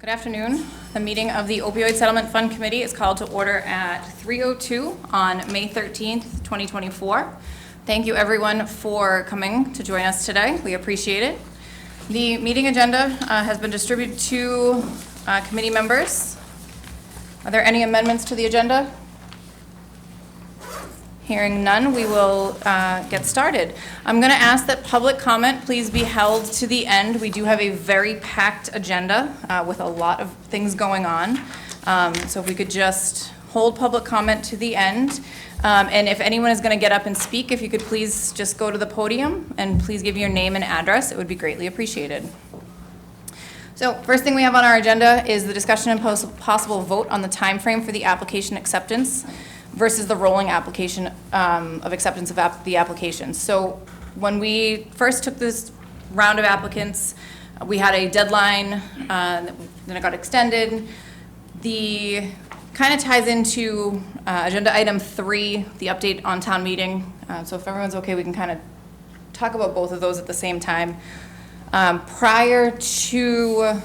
Good afternoon. The meeting of the Opioid Settlement Fund Committee is called to order at 3:02 on May 13th, 2024. Thank you everyone for coming to join us today. We appreciate it. The meeting agenda has been distributed to committee members. Are there any amendments to the agenda? Hearing none, we will get started. I'm going to ask that public comment please be held to the end. We do have a very packed agenda with a lot of things going on. So if we could just hold public comment to the end. And if anyone is going to get up and speak, if you could please just go to the podium and please give your name and address, it would be greatly appreciated. So first thing we have on our agenda is the discussion and possible vote on the time frame for the application acceptance versus the rolling application of acceptance of the application. So when we first took this round of applicants, we had a deadline, then it got extended. The kind of ties into agenda item 3, the update on town meeting. So if everyone's okay, we can kind of talk about both of those at the same time. Prior to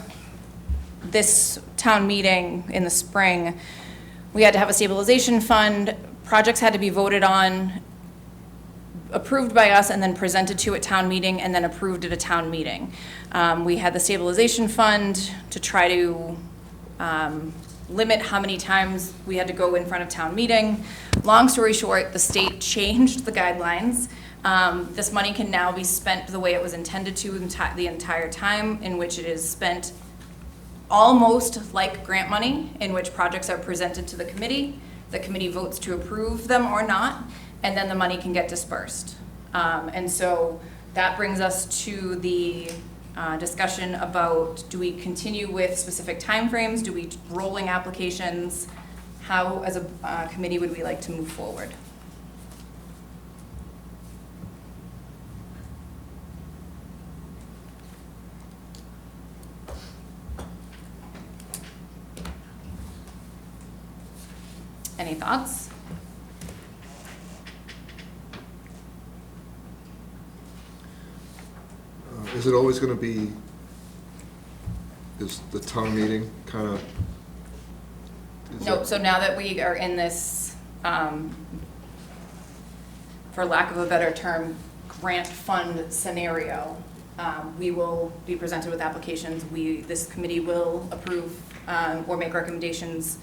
this town meeting in the spring, we had to have a stabilization fund. Projects had to be voted on, approved by us, and then presented to a town meeting, and then approved at a town meeting. We had the stabilization fund to try to limit how many times we had to go in front of town meeting. Long story short, the state changed the guidelines. This money can now be spent the way it was intended to the entire time, in which it is spent almost like grant money, in which projects are presented to the committee votes to approve them or not, and then the money can get dispersed. And so that brings us to the discussion about, do we continue with specific timeframes? Do we rolling applications? How, as a committee, would we like to move forward? Any thoughts? Is it always going to be, is the town meeting kind of? Nope, so now that we are in this, for lack of a better term, grant fund scenario, we will be presented with applications. This committee will approve or make recommendations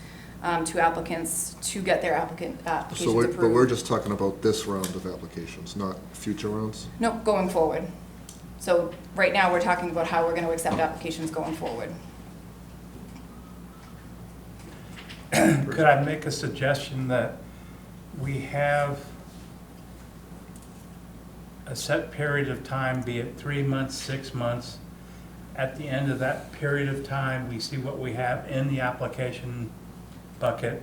to applicants to get their applications approved. But we're just talking about this round of applications, not future rounds? No, going forward. So right now we're talking about how we're going to accept applications going forward. Could I make a suggestion that we have a set period of time, be it 3 months, 6 months? At the end of that period of time, we see what we have in the application bucket.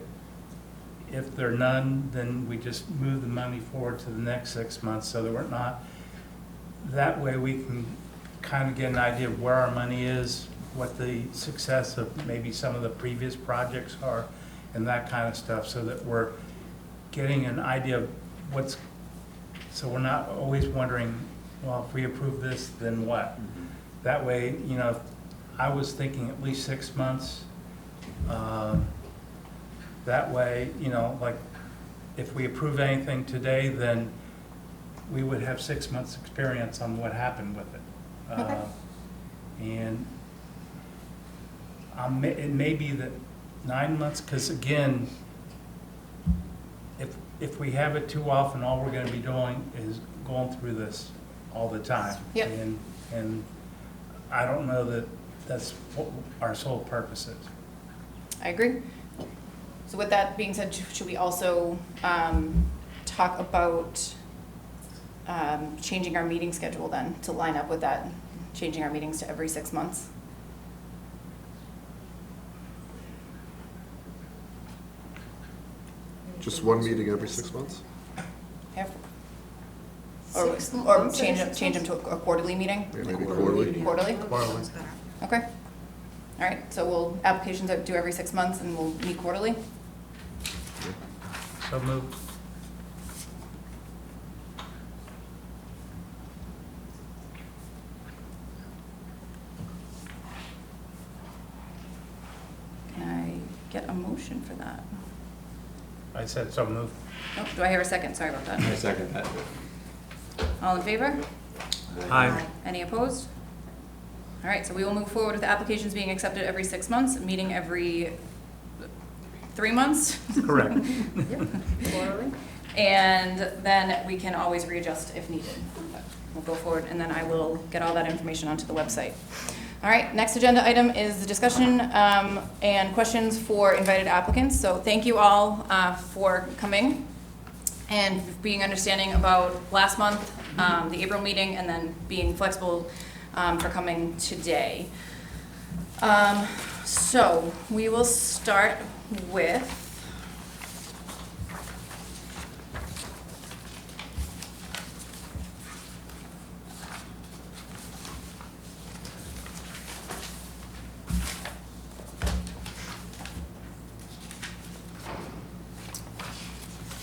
If there are none, then we just move the money forward to the next 6 months, so that we're not, that way we can kind of get an idea of where our money is, what the success of maybe some of the previous projects are, and that kind of stuff, so that we're getting an idea of what's, so we're not always wondering, well, if we approve this, then what? Mm-hmm. That way, you know, I was thinking at least 6 months. That way, you know, like, if we approve anything today, then we would have 6 months' experience on what happened with it. Okay. And it may be that 9 months, because again, if we have it too often, all we're going to be doing is going through this all the time. Yep. And I don't know that that's what our sole purpose is. I agree. So with that being said, should we also talk about changing our meeting schedule then to line up with that, changing our meetings to every 6 months? Just one meeting every 6 months? Yeah. Or change them to a quarterly meeting? Yeah, maybe quarterly? Quarterly? Quarterly. Okay. All right, so we'll, applications due every 6 months and we'll meet quarterly? So moved. get a motion for that? I said so moved. Oh, do I hear a second? Sorry about that. I second that. All in favor? Aye. Any opposed? All right, so we will move forward with applications being accepted every 6 months, meeting every 3 months. Correct. And then we can always readjust if needed. But we'll go forward, and then I will get all that information onto the website. All right, next agenda item is the discussion and questions for invited applicants. So thank you all for coming and being understanding about last month, the April meeting, and then being flexible for coming today. So we will start with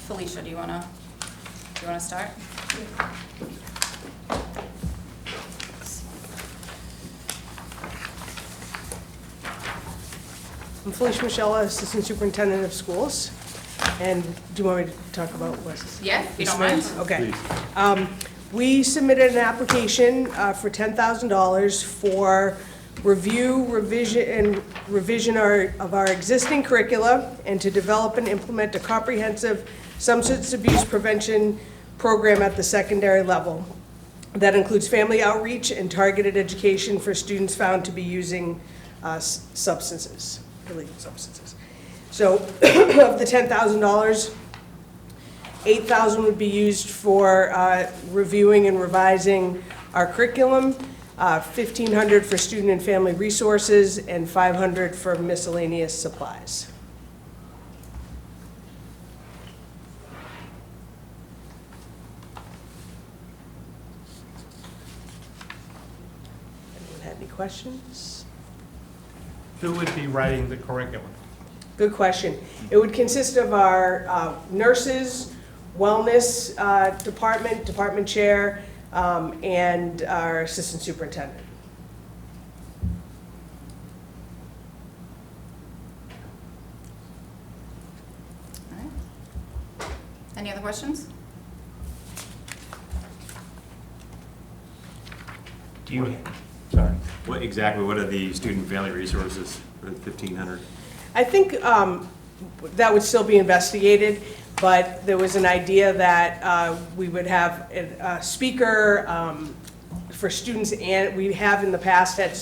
Felicia. Do you wanna start? I'm Felicia Michelle, Assistant Superintendent of Schools. And do you want me to talk about what? Yeah, if you don't mind. Okay. We submitted an application for $10,000 for revision of our existing curricula and to develop and implement a comprehensive substance abuse prevention program at the secondary level. That includes family outreach and targeted education for students found to be using substances, illegal substances. So of the $10,000, $8,000 would be used for reviewing and revising our curriculum, $1,500 for student and family resources, and $500 for miscellaneous supplies. Anyone have any questions? Who would be writing the curriculum? Good question. It would consist of our nurses, wellness department chair, and our assistant superintendent. All right. Any other questions? Do you, sorry. What are the student family resources for the 1,500? I think that would still be investigated, but there was an idea that we would have a speaker for students, and we have in the past had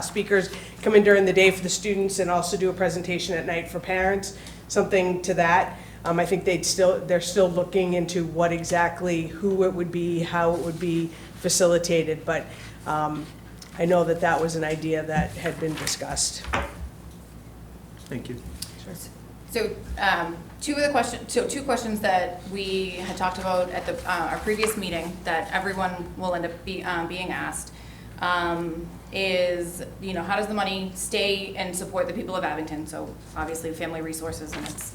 speakers come in during the day for the students and also do a presentation at night for parents, something to that. I think they're still looking into what exactly, who it would be, how it would be facilitated, but I know that that was an idea that had been discussed. Thank you. So, two questions that we had talked about at our previous meeting that everyone will end up being asked is, how does the money stay and support the people of Abington? So obviously family resources, and it's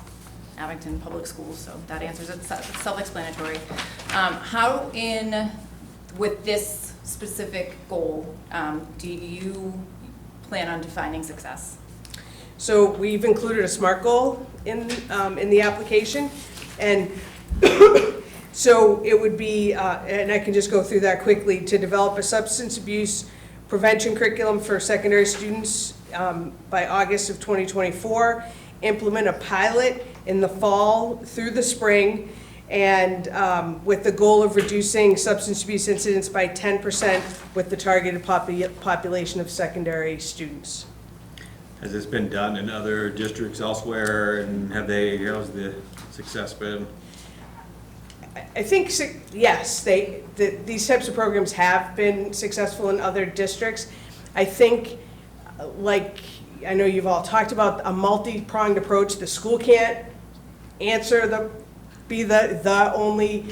Abington Public Schools, so that answers it. It's self-explanatory. How with this specific goal, do you plan on defining success? So we've included a SMART goal in the application, and so it would be, and I can just go through that quickly, to develop a substance abuse prevention curriculum for secondary students by August of 2024, implement a pilot in the fall through the spring, and with the goal of reducing substance abuse incidents by 10% with the targeted population of secondary students. Has this been done in other districts elsewhere, and how's the success been? I think, yes, these types of programs have been successful in other districts. I think, I know you've all talked about a multi-pronged approach. The school can't be the only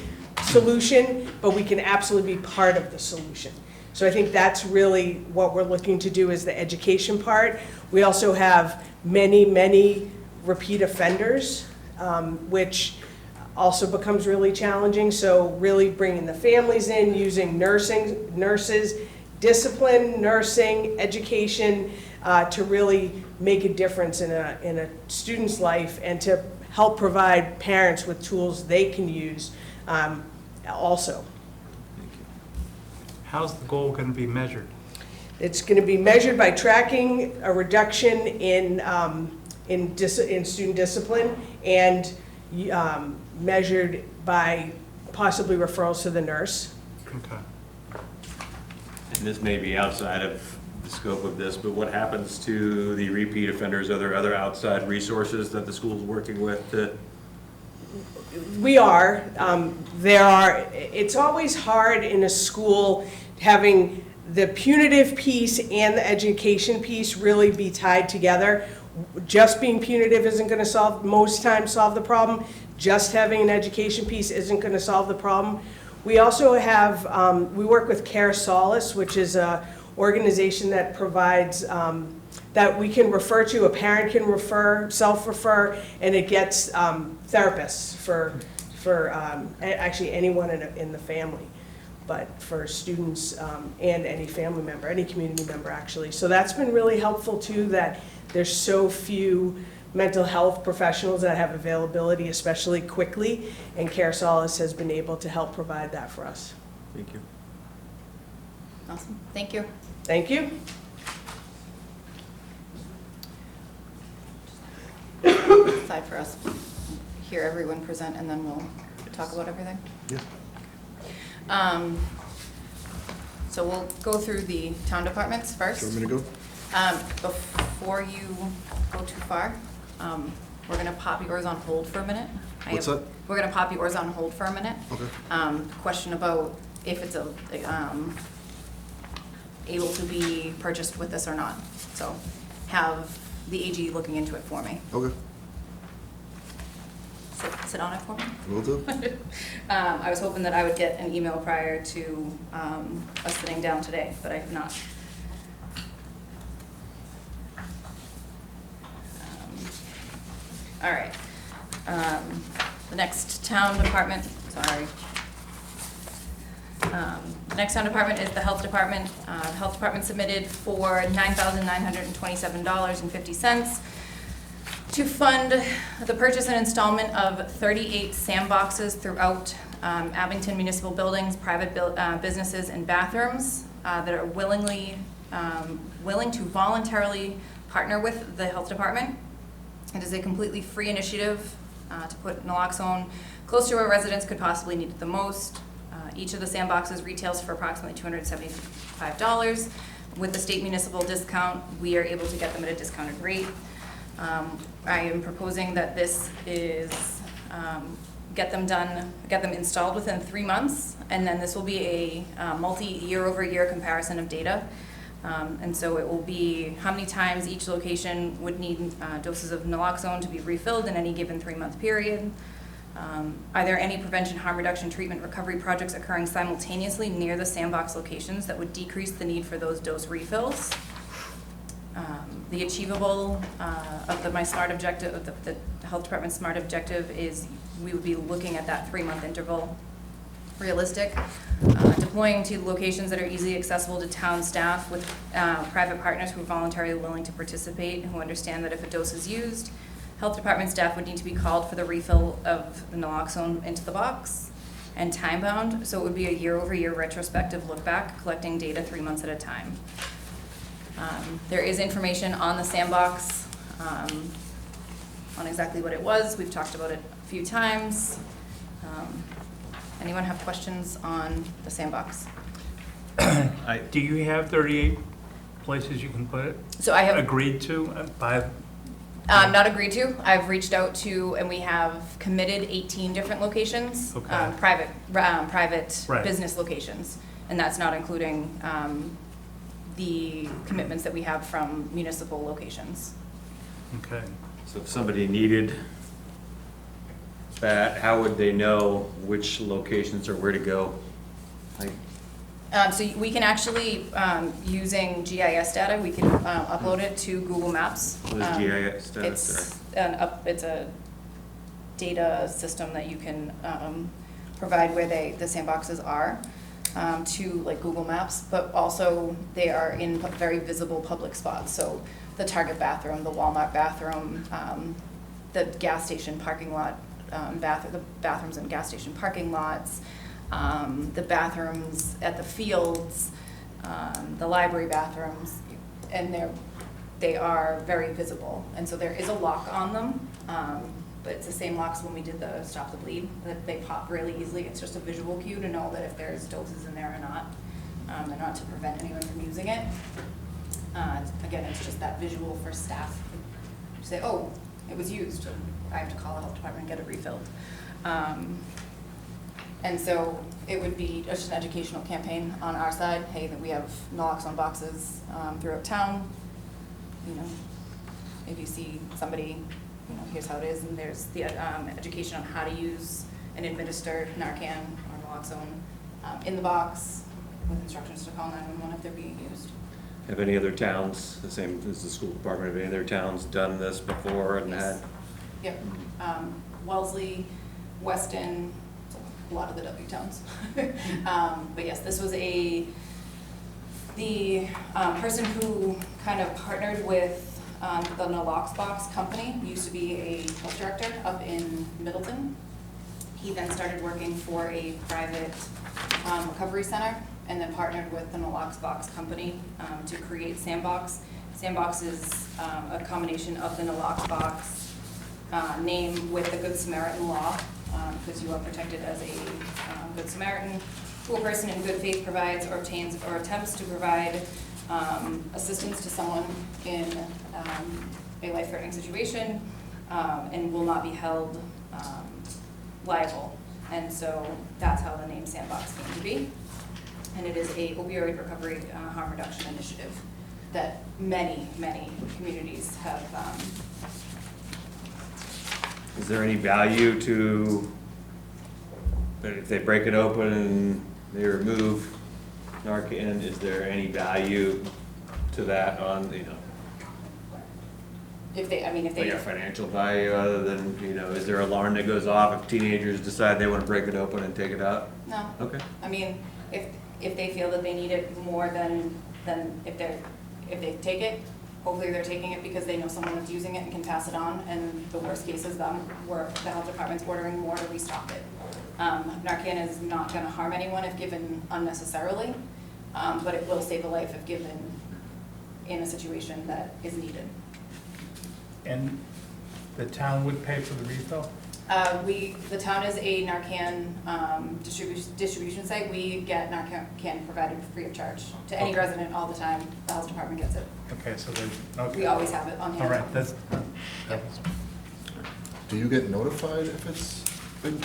solution, but we can absolutely be part of the solution. So I think that's really what we're looking to do, is the education part. We also have many repeat offenders, which also becomes really challenging. So really bringing the families in, using nurses, discipline, nursing, education, to really make a difference in a student's life and to help provide parents with tools they can use also. How's the goal going to be measured? It's going to be measured by tracking a reduction in student discipline and measured by possibly referrals to the nurse. Okay. And this may be outside of the scope of this, but what happens to the repeat offenders? Are there other outside resources that the school's working with to? We are. There are, it's always hard in a school having the punitive piece and the education piece really be tied together. Just being punitive isn't going to most times solve the problem. Just having an education piece isn't going to solve the problem. We also have, we work with Care Solace, which is an organization that provides, that we can refer to, a parent can refer, self-refer, and it gets therapists for actually anyone in the family, but for students and any family member, any community member actually. So that's been really helpful too, that there's so few mental health professionals that have availability, especially quickly, and Care Solace has been able to help provide that for us. Thank you. Awesome, thank you. Thank you. Aside for us, hear everyone present and then we'll talk about everything. Yeah. So we'll go through the town departments first. Do you want me to go? Before you go too far, we're going to pop yours on hold for a minute. What's that? We're going to pop yours on hold for a minute. Okay. Question about if it's able to be purchased with this or not. So have the AG looking into it for me. Okay, Sit on it for me. will do. I was hoping that I would get an email prior to us sitting down today, but I have not. All right. The next town department, sorry. The next town department is the health department. The health department submitted for $9,927.50 to fund the purchase and installment of 38 sandboxes throughout Abington municipal buildings, private businesses, and bathrooms that are willing to voluntarily partner with the health department. It is a completely free initiative to put naloxone close to where residents could possibly need it the most. Each of the sandboxes retails for approximately $275. With the state municipal discount, we are able to get them at a discounted rate. I am proposing that this is get them installed within 3 months, and then this will be a multi-year-over-year comparison of data. And so it will be how many times each location would need doses of naloxone to be refilled in any given 3-month period. Are there any prevention, harm reduction, treatment, recovery projects occurring simultaneously near the sandbox locations that would decrease the need for those dose refills? The achievable of my SMART objective, of the health department's SMART objective is we would be looking at that 3-month interval. Realistic, deploying to locations that are easily accessible to town staff with private partners who are voluntarily willing to participate and who understand that if a dose is used, health department staff would need to be called for the refill of the naloxone into the box, and time-bound, so it would be a year-over-year retrospective look-back, collecting data 3 months at a time. There is information on the sandbox on exactly what it was. We've talked about it a few times. Anyone have questions on the sandbox? Do you have 38 places you can put it? So I have Agreed to by? not agreed to. I've reached out to, and we have committed 18 different locations, Okay. private Right. business locations, and that's not including the commitments that we have from municipal locations. Okay. So if somebody needed that, how would they know which locations or where to go? Like, So we can actually, using GIS data, we can upload it to Google Maps. what is GIS data? It's a data system that you can provide where the sandboxes are. to like Google Maps, but also they are in very visible public spots. So the Target bathroom, the Walmart bathroom, the gas station parking lot, the bathrooms in gas station parking lots, the bathrooms at the fields, the library bathrooms, and they are very visible. And so there is a lock on them, but it's the same locks when we did the Stop the Bleed, that they pop really easily. It's just a visual cue to know that if there's doses in there or not, and not to prevent anyone from using it. Again, it's just that visual for staff to say, oh, it was used. I have to call the health department and get it refilled. And so it would be just an educational campaign on our side. Hey, that we have naloxone boxes throughout town. You know, if you see somebody, you know, here's how it is, and there's the education on how to use and administer Narcan or naloxone in the box with instructions to call 911 if they're being used. Have any other towns, the same as the school department, have any other towns done this before and Yes. had? Yep. Wellesley, Weston, a lot of the W towns. But yes, this was the person who kind of partnered with the Nalox Box company, used to be a health director up in Middleton. He then started working for a private recovery center and then partnered with the Nalox Box company to create Sandbox. Sandbox is a combination of the Nalox Box name with the Good Samaritan law, because you are protected as a Good Samaritan, who a person in good faith provides or obtains or attempts to provide assistance to someone in a life-threatening situation and will not be held liable. And so that's how the name Sandbox came to be. And it is a opioid recovery harm reduction initiative that many, many communities have. Is there any value to, if they break it open and they remove Narcan, is there any value to that on, you know, If they, like a financial value other than, you know, is there an alarm that goes off if teenagers decide they want to break it open and take it out? No. Okay. I mean, if they feel that they need it more than if they take it, hopefully they're taking it because they know someone that's using it and can pass it on, and the worst case is them, where the health department's ordering more to restock it. Narcan is not gonna harm anyone if given unnecessarily, but it will save a life if given in a situation that is needed. And the town would pay for the refill? The town is a Narcan distribution site. We get Narcan provided free of charge to any Okay. resident all the time. The health department gets it. Okay, so there's, okay. We always have it on hand. All right, that was, Do you get notified if it's been,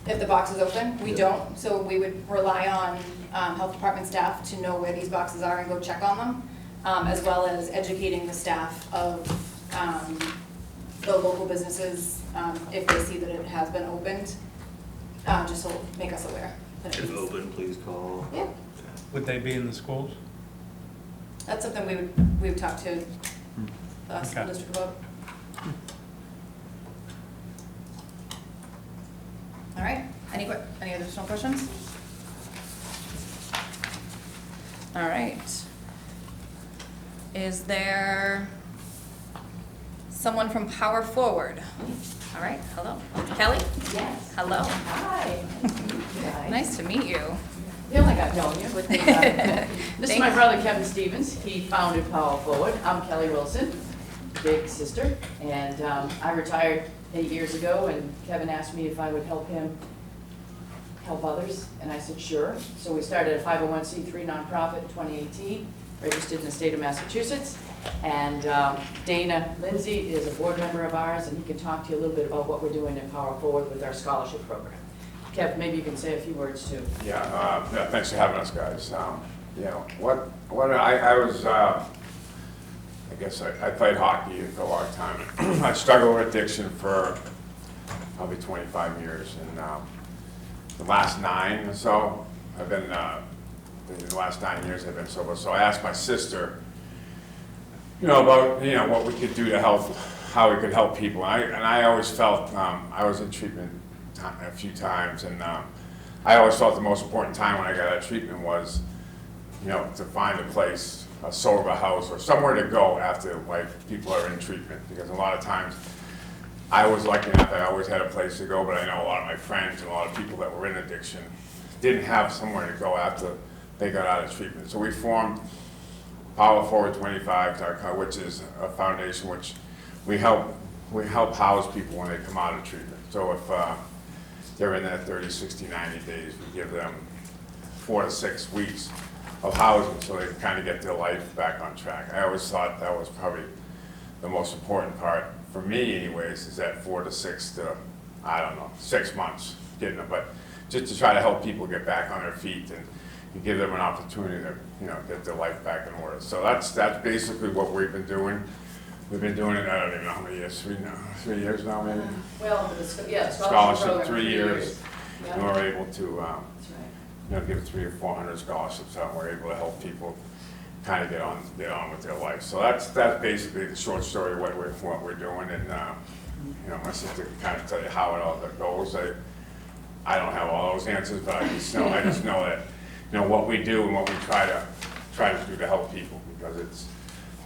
If the box is open, we Yeah. don't, so we would rely on health department staff to know where these boxes are and go check on them, as well as educating the staff of the local businesses, if they see that it has been opened, just to make us aware. that it If is. open, please call. Yeah, would they be in the schools? that's something we would talk to the school Okay. district about. All right, any additional questions? All right. Is there someone from Power Forward? All right, hello. Kelly? Yes. Hello. Hi. Nice to meet you. Feel like I've known you. This is my brother Kevin Stevens. He founded Power Forward. I'm Kelly Wilson, big sister, and I retired 8 years ago, and Kevin asked me if I would help him help others, and I said sure. So we started a 501c3 nonprofit in 2018, registered in the state of Massachusetts, and Dana Lindsay is a board member of ours, and he can talk to you a little bit about what we're doing in Power Forward with our scholarship program. Kev, maybe you can say a few words too. Yeah, thanks for having us, guys. You know, I was, I guess I played hockey for a long time. I struggled with addiction for probably 25 years, and the last 9 or so, I've been, the last 9 years I've been sober. So I asked my sister, about, what we could do to help, how we could help people. And I always felt, I was in treatment a few times, and I always thought the most important time when I got out of treatment was, you know, to find a place, a sober house, or somewhere to go after, like, people are in treatment. Because a lot of times, I was lucky enough that I always had a place to go, but I know a lot of my friends and a lot of people that were in addiction didn't have somewhere to go after they got out of treatment. So we formed PowerForward25.com, which is a foundation which we help house people when they come out of treatment. So if they're in that 30, 60, 90 days, we give them 4 to 6 weeks of housing so they can kind of get their life back on track. I always thought that was probably the most important part for me anyways, is that 4 to 6 to, I don't know, 6 months getting them, but just to try to help people get back on their feet and give them an opportunity to, you know, get their life back in order. So that's basically what we've been doing. We've been doing it, I don't even know how many years, 3 years now maybe? Well, yeah, Scholarship, program, 3 years. Yeah. And we're able to, That's right. you know, give 300 or 400 scholarships out, and we're able to help people kind of get on with their life. So that's basically the short story of what we're doing, and you know, my sister can kind of tell you how it all goes. I don't have all those answers, but I just know that, you know, what we do and what we try to do to help people, because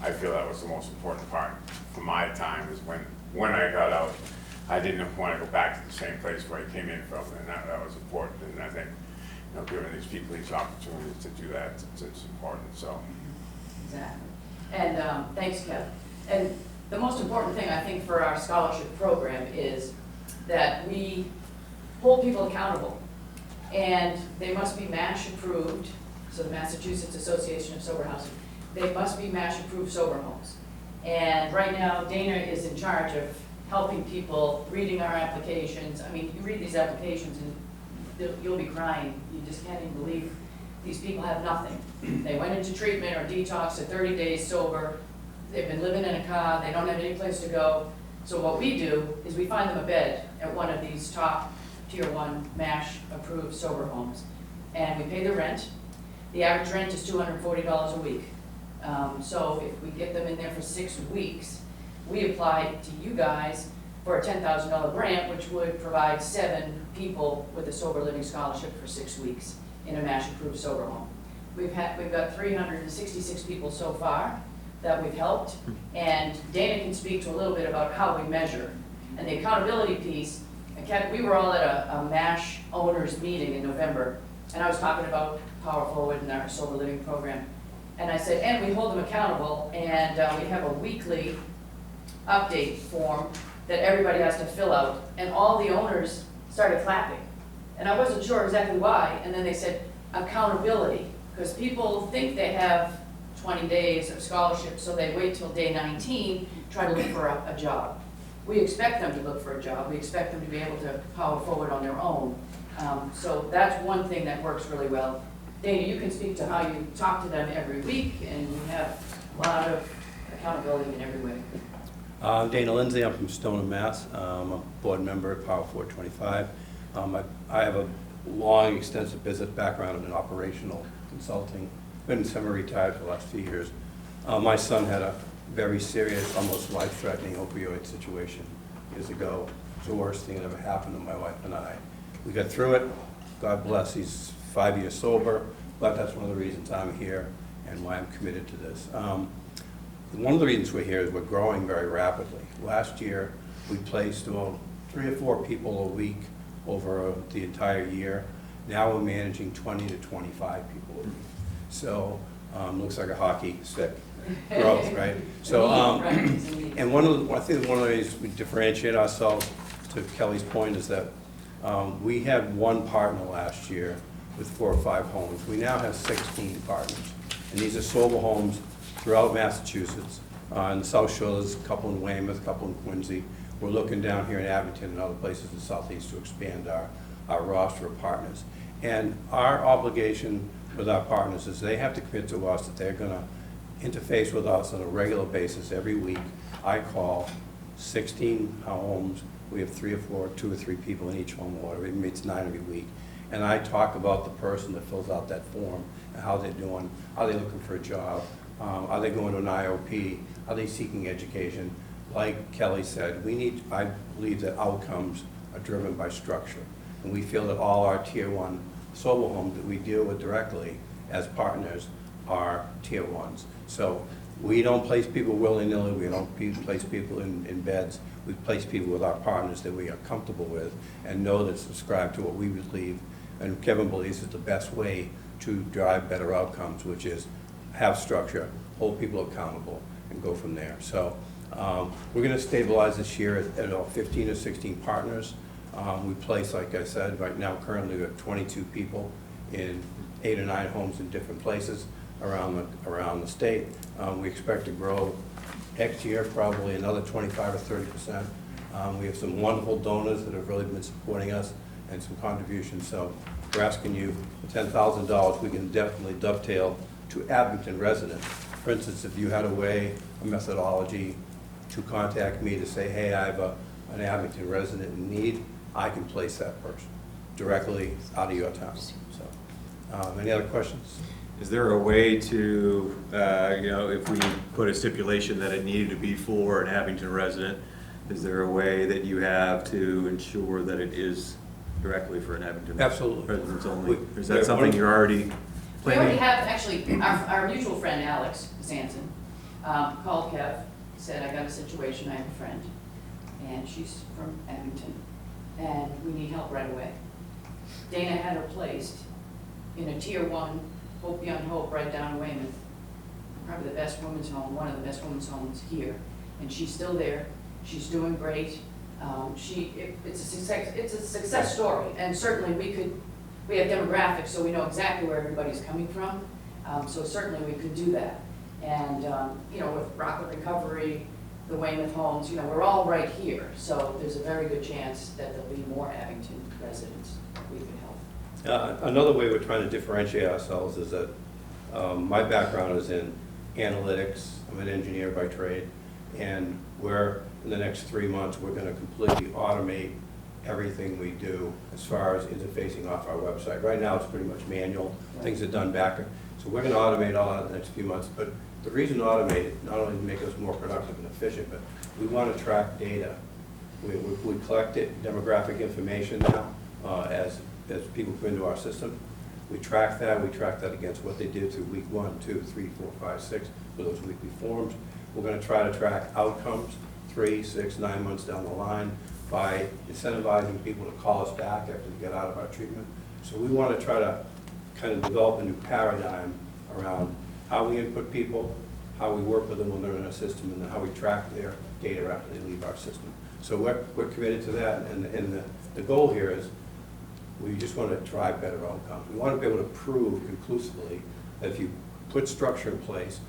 I feel that was the most important part for my time, is when I got out, I didn't want to go back to the same place where I came in from, and that was important. And I think, you know, giving these people these opportunities to do that, it's important. So. Exactly. And thanks, Kev. And the most important thing, I think, for our scholarship program is that we hold people accountable. And they must be MASH approved, so the Massachusetts Association of Sober Housing. They must be MASH approved sober homes. And right now, Dana is in charge of helping people, reading our applications. I mean, you read these applications and you'll be crying. You just can't even believe these people have nothing. They went into treatment or detox at 30 days sober. They've been living in a car. They don't have any place to go. So what we do is we find them a bed at one of these top Tier 1 MASH approved sober homes. And we pay the rent. The average rent is $240 a week. So if we get them in there for 6 weeks, we apply to you guys for a $10,000 grant, which would provide 7 people with a sober living scholarship for 6 weeks in a MASH approved sober home. We've got 366 people so far that we've helped, and Dana can speak to a little bit about how we measure. And the accountability piece, we were all at a MASH owners meeting in November, and I was talking about Power Forward and our sober living program. And I said, and we hold them accountable, and we have a weekly update form that everybody has to fill out, and all the owners started clapping. And I wasn't sure exactly why, and then they said accountability, because people think they have 20 days of scholarship, so they wait till day 19, try to look for a job. We expect them to look for a job. We expect them to be able to power forward on their own. So that's one thing that works really well. Dana, you can speak to how you talk to them every week, and you have a lot of accountability in every way. Dana Lindsay, I'm from Stoneham, Mass. I'm a board member at Power 425. I have a long, extensive business background in operational consulting. Been semi-retired for the last few years. My son had a very serious, almost life-threatening opioid situation years ago. It's the worst thing that ever happened to my wife and I. We got through it. God bless, he's 5 years sober, but that's one of the reasons I'm here and why I'm committed to this. One of the reasons we're here is we're growing very rapidly. Last year, we placed 3 or 4 people a week over the entire year. Now we're managing 20 to 25 people a week. So looks like a hockey stick growth, right? So, and I think one of the ways we differentiate ourselves, to Kelly's point, is that we had 1 partner last year with 4 or 5 homes. We now have 16 partners, and these are sober homes throughout Massachusetts. On the South Shore, there's a couple in Weymouth, a couple in Quincy. We're looking down here in Abington and other places in the Southeast to expand our roster of partners. And our obligation with our partners is they have to commit to us that they're gonna interface with us on a regular basis every week. I call 16 homes. We have 3 or 4, 2 or 3 people in each home, or maybe it's 9 every week. And I talk about the person that fills out that form and how they're doing. Are they looking for a job? Are they going to an IOP? Are they seeking education? Like Kelly said, I believe that outcomes are driven by structure. And we feel that all our Tier 1 sober homes that we deal with directly as partners are Tier 1s. So we don't place people willy-nilly, we don't place people in beds. We place people with our partners that we are comfortable with and know that subscribe to what we believe, and Kevin believes is the best way to drive better outcomes, which is have structure, hold people accountable, and go from there. So we're going to stabilize this year at about 15 or 16 partners. We place, like I said, right now currently we have 22 people in 8 or 9 homes in different places around the state. We expect to grow next year probably another 25 or 30%. We have some wonderful donors that have really been supporting us and some contributions. So we're asking you for $10,000, we can definitely dovetail to Abington residents. For instance, if you had a methodology to contact me to say, hey, I have an Abington resident in need, I can place that person directly out of your town. So, any other questions? Is there a way to, if we put a stipulation that it needed to be for an Abington resident, is there a way that you have to ensure that it is directly for an Abington Absolutely. residents only? Is that something you're already We already planning? have, actually, our mutual friend Alex Sanson called Kev, said, I got a situation, I have a friend, and she's from Abington, and we need help right away. Dana had her placed in a Tier 1, Hope Beyond Hope, right down in Weymouth, probably the best women's home, one of the best women's homes here, and she's still there, she's doing great. It's a success story, and certainly we have demographics, so we know exactly where everybody's coming from, so certainly we could do that. And, with Rockland Recovery, the Weymouth homes, we're all right here, so there's a very good chance that there'll be more Abington residents that we can help. Another way we're trying to differentiate ourselves is that my background is in analytics. I'm an engineer by trade, and in the next 3 months, we're going to completely automate everything we do as far as interfacing off our website. Right now, it's pretty much manual. Things are done back. So we're going to automate all that in the next few months. But the reason to automate it, not only to make us more productive and efficient, but we want to track data. We collect demographic information now as people come into our system. We track that. We track that against what they did through week 1, 2, 3, 4, 5, 6 for those weekly forms. We're going to try to track outcomes 3, 6, 9 months down the line by incentivizing people to call us back after they get out of our treatment. So we want to try to kind of develop a new paradigm around how we input people, how we work with them when they're in our system, and then how we track their data after they leave our system. So we're committed to that, and the goal here is we just want to drive better outcomes. We want to be able to prove conclusively that if you put structure in place,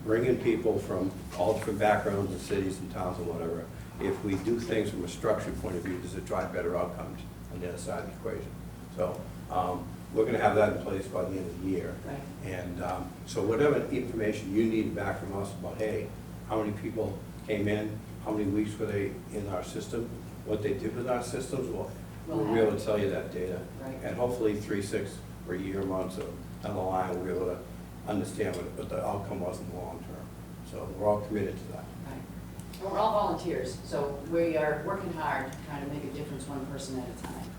bring in people from all different backgrounds and cities and towns and whatever, if we do things from a structure point of view, does it drive better outcomes on the other side of the equation? So we're going to have that in place by the end of the year. Right. And so whatever information you need back from us about, hey, how many people came in, how many weeks were they in our system, what they did with our systems, we'll be able to tell you that data. Right. And hopefully 3, 6, or a year, months down the line, we'll be able to understand what the outcome was in the long term. So we're all committed to that. Right. And we're all volunteers, so we are working hard to try to make a difference one person at a time.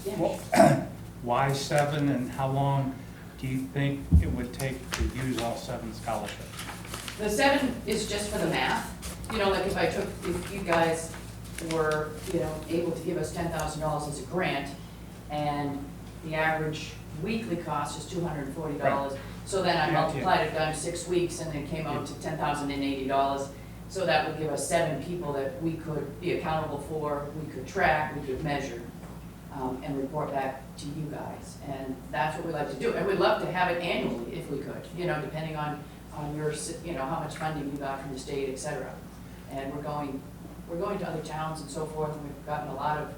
Yeah. Well, why 7, and how long do you think it would take to use all 7 scholarships? The 7 is just for the math. Like if you guys were, able to give us $10,000 as a grant, and the average weekly cost is $240. Right. So then I Yeah, multiplied it down 6 weeks, and it came out to $10,080. So that would give us 7 people that we could be accountable for, we could track, we could measure, and report back to you guys. And that's what we like to do. And we'd love to have it annually if we could, depending on your, how much funding you got from the state, et cetera. And we're going to other towns and so forth, and we've gotten a lot of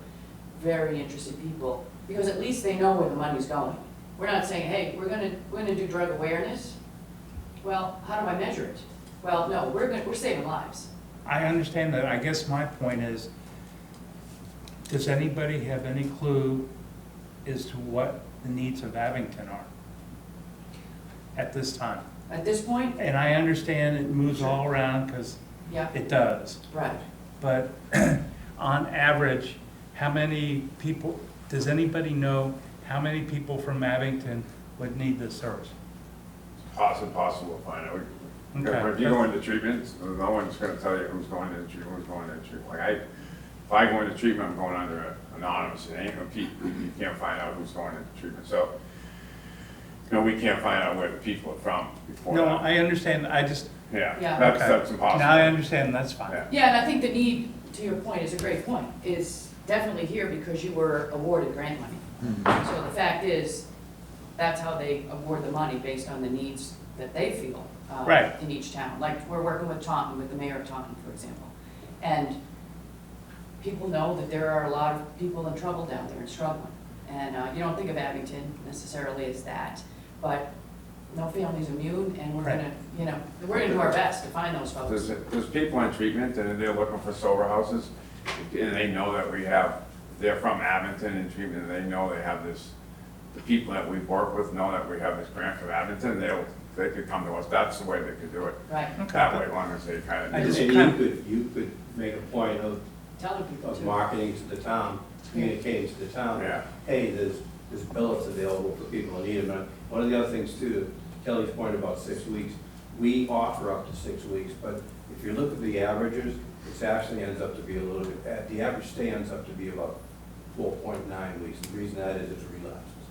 very interested people, because at least they know where the money's going. We're not saying, hey, we're gonna do drug awareness. Well, how do I measure it? Well, no, we're saving lives. I understand that. I guess my point is, does anybody have any clue as to what the needs of Abington are at this time? At this point, And I understand it moves all around, because yeah, it does. right. But on average, how many people, Does anybody know how many people from Abington would need this service? Possible to find out. Okay. If you go into treatment, no one's gonna tell you who's going into treatment, who's going into treatment. Like if I go into treatment, I'm going under anonymous, it ain't no you can't find out who's going into treatment, so, we can't find out where the people are from before No, that. I understand, I just, Yeah. That's impossible. now I understand, that's fine. Yeah. Yeah, and I think the need, to your point, is a great point, is definitely here because you were awarded grant money. So the fact is, that's how they award the money, based on the needs that they feel Right. in each town. Like, we're working with Taunton, with the mayor of Taunton, for example. And people know that there are a lot of people in trouble down there and struggling. And you don't think of Abington necessarily as that, but no family's immune, and we're Right. gonna, we're gonna do our best to find those folks. There's people in treatment and they're looking for sober houses, and they know that they're from Abington in treatment, and they know they have this, the people that we work with know that we have this grant from Abington, they could come to us, that's the way they could do it. Right, That way, as long as they kind I of just do. And you could make a point of telling people to. marketing to the town, communicating to the town. Yeah. Hey, there's billets available for people who need them. And one of the other things too, Kelly's point about 6 weeks, we offer up to 6 weeks, but if you look at the averages, it actually ends up to be a little bit, the average stay ends up to be about 4.9 weeks. The reason that is relapses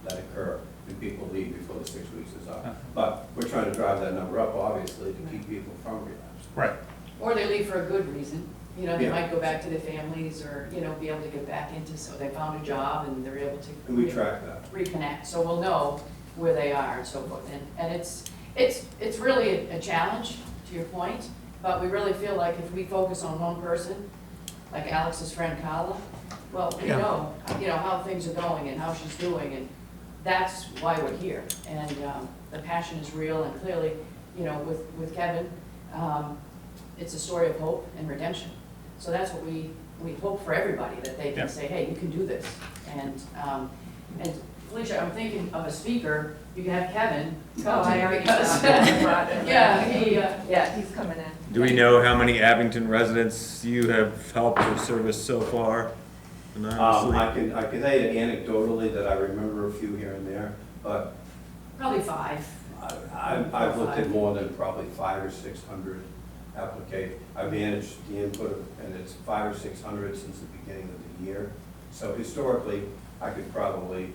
that occur and people leave before the 6 weeks is up. But we're trying to drive that number up, obviously, to keep people from relapse. Right. Or they leave for a good reason, they Yeah. might go back to their families, or, be able to get back into, so they found a job and they're able to. And we track that. Reconnect, so we'll know where they are and so forth. And it's really a challenge, to your point, but we really feel like if we focus on one person, like Alex's friend Carla, well, we Yeah. know, how things are going and how she's doing, and that's why we're here. And the passion is real, and clearly, with Kevin, it's a story of hope and redemption. So that's what we hope for everybody, that they Yeah. can say, hey, you can do this. And Felicia, I'm thinking of a speaker, you can have Kevin come to you, because, yeah, He's coming in. Do we know how many Abington residents you have helped or serviced so far? Anonymously? I can tell you anecdotally that I remember a few here and there, but probably 5. I've looked at more than probably 500 or 600 applications. I've managed the input, and it's 500 or 600 since the beginning of the year. So historically, I could probably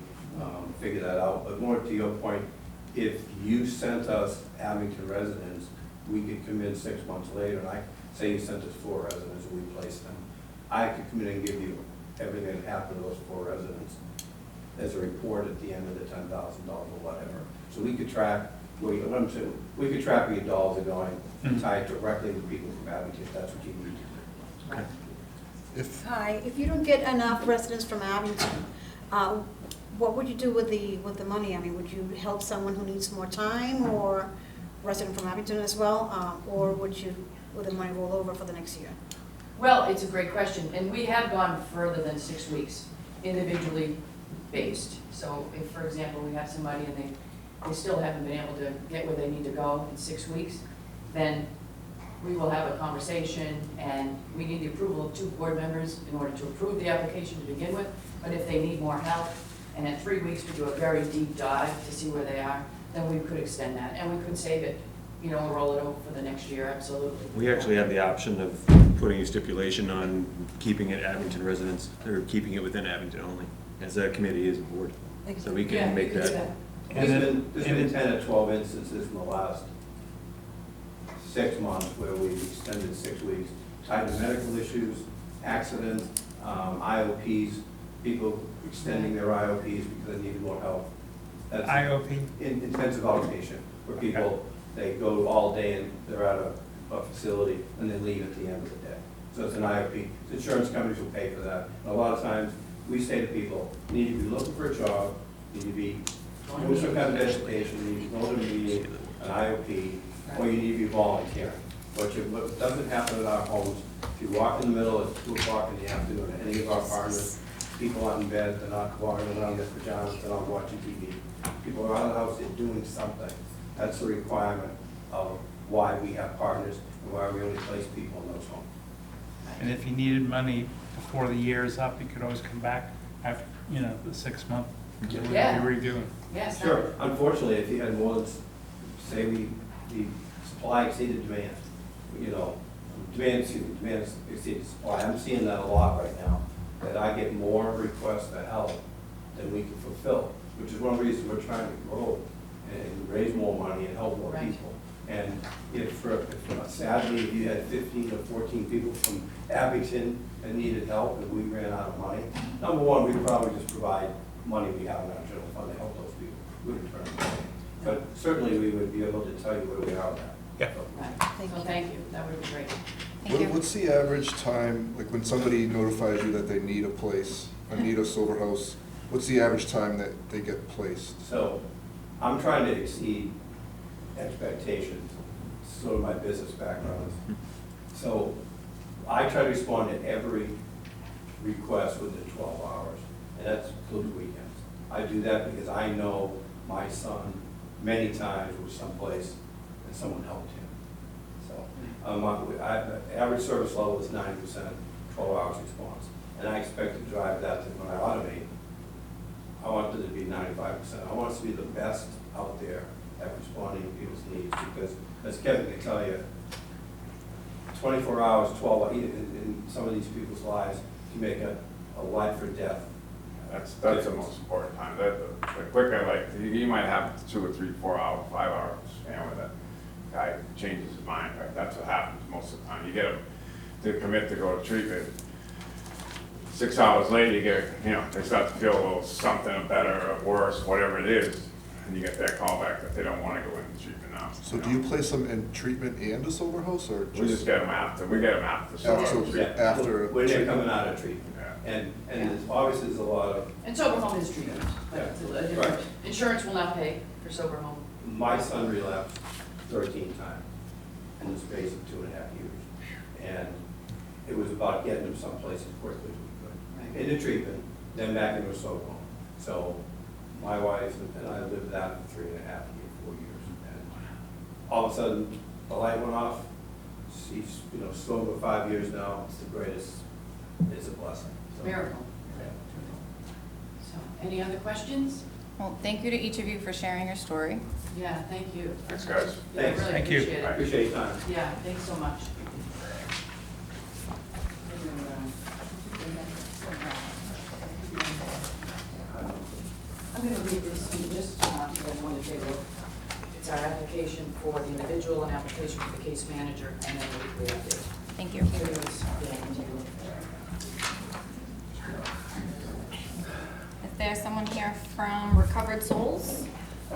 figure that out. But more to your point, if you sent us Abington residents, we could come in 6 months later, and say you sent us 4 residents, and we placed them. I could come in and give you everything that happened to those 4 residents as a report at the end of the $10,000 or whatever. So we could track where your dollars are going and tie it directly to people from Abington, if that's what you need to do. Hi, if you don't get enough residents from Abington, what would you do with the money? I mean, would you help someone who needs more time, or resident from Abington as well? Or would the money roll over for the next year? Well, it's a great question, and we have gone further than 6 weeks, individually based. So if, for example, we have somebody and they still haven't been able to get where they need to go in 6 weeks, then we will have a conversation, and we need the approval of 2 board members in order to approve the application to begin with. But if they need more help, and in 3 weeks we do a very deep dive to see where they are, then we could extend that, and we could save it, and roll it over for the next year, absolutely. We actually have the option of putting a stipulation on keeping it Abington residents, or keeping it within Abington only, as a committee, as a board. So we Yeah, can we make could do that. There's been 10 or 12 instances in the last 6 months where we've extended 6 weeks, tied to medical issues, accidents, IOPs, people extending their IOPs because they needed more help. That's IOP? intensive outpatient, where people, they go all day and they're at a facility and they leave at the end of the day. So it's an IOP. The insurance companies will pay for that. And a lot of times, we say to people, you need to be looking for a job, you need to be doing some kind of education, you need to go to mediate an IOP, or you need to be volunteering. What doesn't happen in our homes, if you walk in the middle at 2 o'clock in the afternoon, any of our partners, people aren't in bed, they're not walking around in their pajamas, they're not watching TV. People are out of the house, they're doing something. That's the requirement of why we have partners and why we only place people in those homes. And if you needed money before the year is up, you could always come back after, the 6 month, so we'll Yeah. be reviewing. Yes. Sure. Unfortunately, if you had more than, say, the supply exceeded demand, demand exceeded supply. I'm seeing that a lot right now, that I get more requests for help than we can fulfill, which is one reason we're trying to grow and raise more money and help more Right. people. And if sadly, if you had 15 or 14 people from Abington that needed help and we ran out of money, number one, we'd probably just provide money we have in our general fund to help those people. We would turn them away. But certainly, we would be able to tell you where we are with that. Yeah. Right, so thank you, that would be great. Thank you. What's the average time, like when somebody notifies you that they need a place, or need a sober house, what's the average time that they get placed? So I'm trying to exceed expectations, sort of my business background. So I try to respond to every request within 12 hours, and that includes weekends. I do that because I know my son many times was someplace and someone helped him. So average service level is 90%, 12 hours response. And I expect to drive that to when I automate. I want it to be 95%. I want us to be the best out there at responding to people's needs, because as Kevin can tell you, 24 hours, 12 hours, in some of these people's lives can make a life or death. That's the most important time. The quicker, like, you might have 2 or 3, 4 hours, 5 hours span where that guy changes his mind, right? That's what happens most of the time. You get them to commit to go to treatment. 6 hours later, you get, they start to feel a little something better or worse, whatever it is, and you get that call back that they don't want to go into treatment now. So do you place them in treatment and a sober house, or We just get them after, After- treatment. after When they're treatment? coming out of treatment. Yeah. And obviously, there's a lot of, And sober home is treatment, but it's a different, Right. insurance will not pay for sober home. my son relapsed 13 times in the space of 2.5 years. And it was about getting him someplace as quickly as we could. Into treatment, then back into a sober home. So my wife and I lived that for 3.5 years, 4 years. And all of a sudden, the light went off. He's, sober 5 years now. It's the greatest, it's a blessing. So, Miracle. yeah. So, any other questions? Well, thank you to each of you for sharing your story. Yeah, thank you. Thanks, guys. Yeah, Thanks. really Thank you. appreciate I it. appreciate your time. Yeah, thanks so much. I'm going to read this, and just, you guys want to take a look. It's our application for the individual and application for the case manager, and then the weekly update. Thank you. So it was- yeah, you can take a look. Is there someone here from Recovered Souls? Do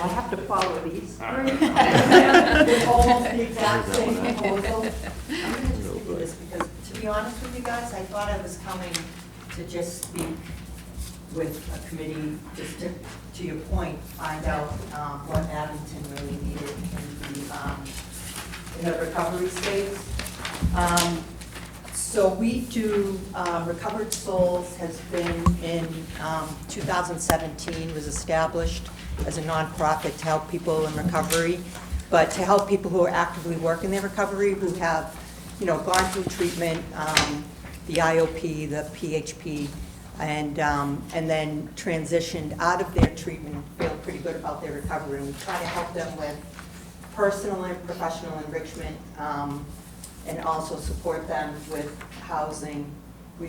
I have to follow these? It's Almost the exact same proposal. I'm going to just do this because, to be honest with you guys, I thought I was coming to just speak with a committee, just to your point, find out what Abington really needed in the recovery space. So we do, Recovered Souls has been in 2017, was established as a nonprofit to help people in recovery, but to help people who are actively working their recovery, who have, gone through treatment, the IOP, the PHP, and then transitioned out of their treatment, feel pretty good about their recovery. And we try to help them with personal and professional enrichment, and also support them with housing. We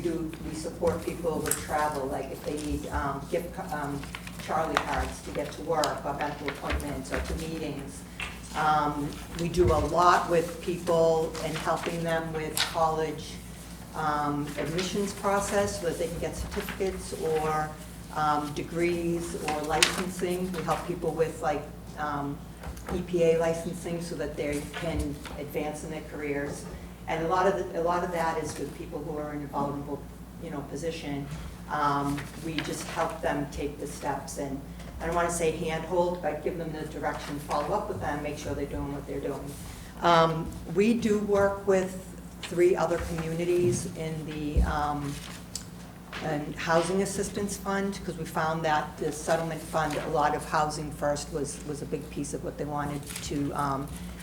support people with travel, like if they need gift Charlie cards to get to work, or medical appointments, or to meetings. We do a lot with people and helping them with college admissions process so that they can get certificates or degrees or licensing. We help people with EPA licensing so that they can advance in their careers. And a lot of that is with people who are in a vulnerable, position. We just help them take the steps, and I don't want to say handhold, but give them the direction, follow up with them, make sure they're doing what they're doing. We do work with 3 other communities in the Housing Assistance Fund, because we found that the settlement fund, a lot of Housing First was a big piece of what they wanted to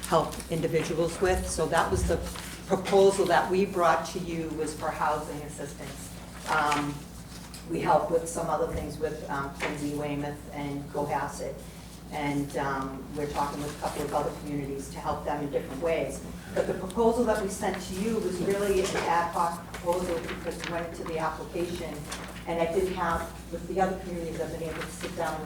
help individuals with. So that was the proposal that we brought to you, was for housing assistance. We help with some other things with Quincy, Weymouth, and Cohasset. And we're talking with a couple of other communities to help them in different ways. But the proposal that we sent to you was really an ad hoc proposal because we went into the application. And I did have, with the other communities, I've been able to sit down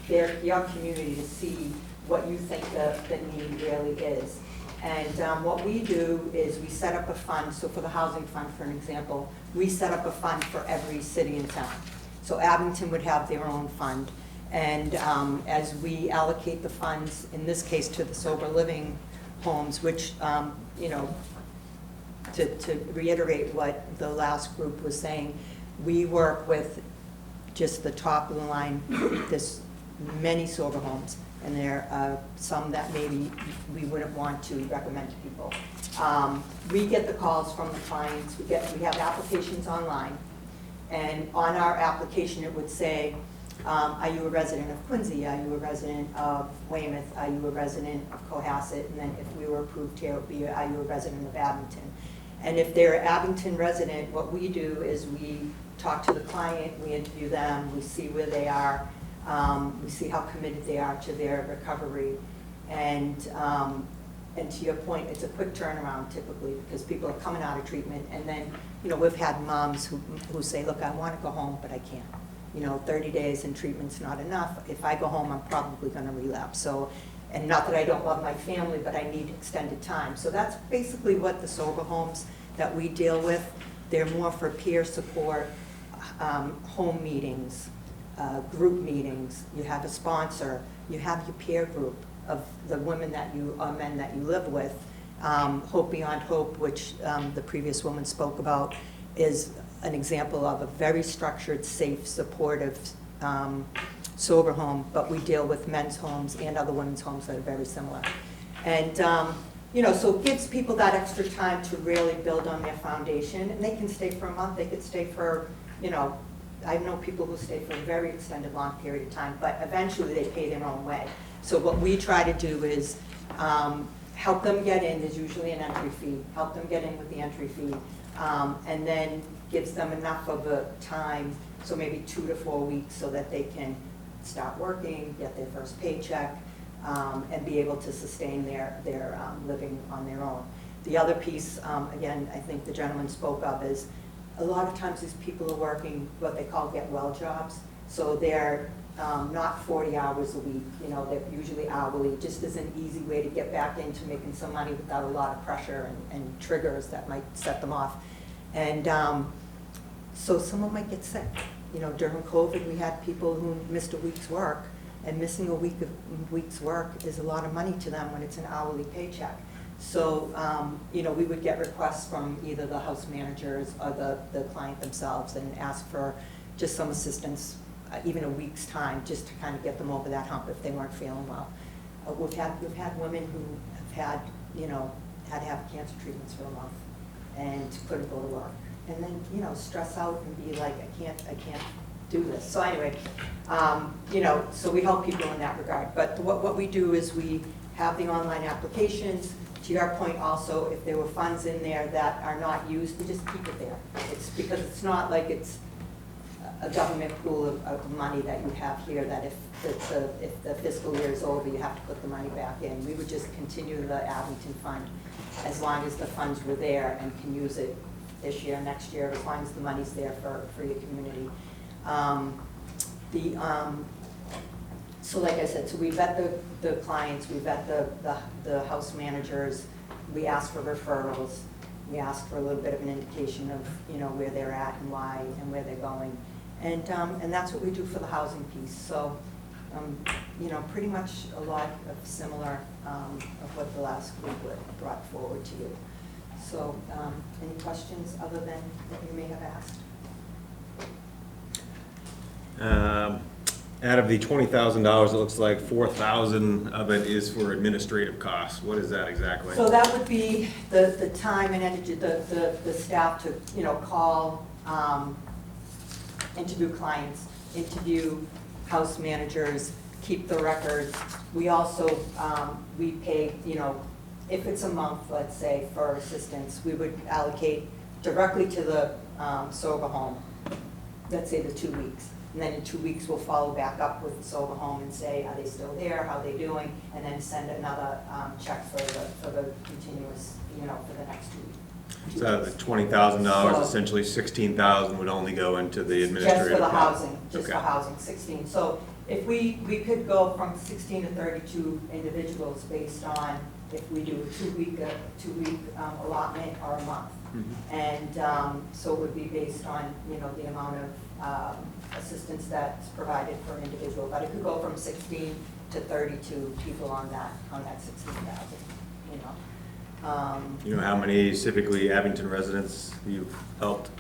with your community to see what you think the need really is. And what we do is we set up a fund, so for the housing fund, for an example, we set up a fund for every city and town. So Abington would have their own fund. And as we allocate the funds, in this case to the sober living homes, which, you know, to reiterate what the last group was saying, we work with just the top of the line, this many sober homes. And there are some that maybe we wouldn't want to recommend to people. We get the calls from the clients. We have applications online. And on our application, it would say, are you a resident of Quincy? Are you a resident of Weymouth? Are you a resident of Cohasset? And then if we were approved here, it would be, are you a resident of Abington? And if they're an Abington resident, what we do is we talk to the client, we interview them, we see where they are, we see how committed they are to their recovery. And to your point, it's a quick turnaround typically because people are coming out of treatment. And then, you know, we've had moms who say, look, I want to go home, but I can't. You know, 30 days in treatment's not enough. If I go home, I'm probably going to relapse. So, and not that I don't love my family, but I need extended time. So that's basically what the sober homes that we deal with. They're more for peer support, home meetings, group meetings. You have a sponsor. You have your peer group of the women that you, men that you live with. Hope Beyond Hope, which the previous woman spoke about, is an example of a very structured, safe, supportive sober home, but we deal with men's homes and other women's homes that are very similar. And, you know, so it gives people that extra time to really build on their foundation, and they can stay for a month, they could stay for, you know, I know people who stay for a very extended, long period of time, but eventually they pay their own way. So what we try to do is help them get in, there's usually an entry fee, help them get in with the entry fee, and then gives them enough of a time, so maybe 2 to 4 weeks, so that they can start working, get their first paycheck, and be able to sustain their living on their own. The other piece, again, I think the gentleman spoke of, is a lot of times these people are working what they call get-well jobs. So they're not 40 hours a week, you know, they're usually hourly, just as an easy way to get back into making some money without a lot of pressure and triggers that might set them off. And so someone might get sick. You know, during COVID, we had people who missed a week's work, and missing a week's work is a lot of money to them when it's an hourly paycheck. So, you know, we would get requests from either the house managers or the client themselves and ask for just some assistance, even a week's time, just to kind of get them over that hump if they weren't feeling well. We've had women who have had, you know, had to have cancer treatments for a month and couldn't go to work. And then, you know, stress out and be like, I can't do this. So anyway, you know, so we help people in that regard. But what we do is we have the online applications. To your point also, if there were funds in there that are not used, we just keep it there. It's because it's not like it's a government pool of money that you have here that if the fiscal year is over, you have to put the money back in. We would just continue the Abington Fund as long as the funds were there and can use it this year, next year, as long as the money's there for your community. So like I said, so we vet the clients, we vet the house managers, we ask for referrals, we ask for a little bit of an indication of, you know, where they're at and why and where they're going. And that's what we do for the housing piece. So, you know, pretty much a lot of similar of what the last group brought forward to you. So, any questions other than that you may have asked? Out of the $20,000, it looks like 4,000 of it is for administrative costs. What is that exactly? So that would be the time and energy, the staff to, you know, call, interview clients, interview house managers, keep the records. We also, we pay, you know, if it's a month, let's say, for assistance, we would allocate directly to the sober home let's say the 2 weeks. And then in 2 weeks, we'll follow back up with the sober home and say, are they still there, how are they doing? And then send another check for the continuous, for the next 2 weeks. So out of the $20,000, So- essentially 16,000 would only go into the Just administrative. for the cost. housing, just for Okay. housing, 16. So if we could go from 16 to 32 individuals based on if we do a two-week allotment or a month. Mhm. And so it would be based on, the amount of assistance that's provided per individual. But it could go from 16 to 32 people on that 16,000, You know how many typically Abington residents you've helped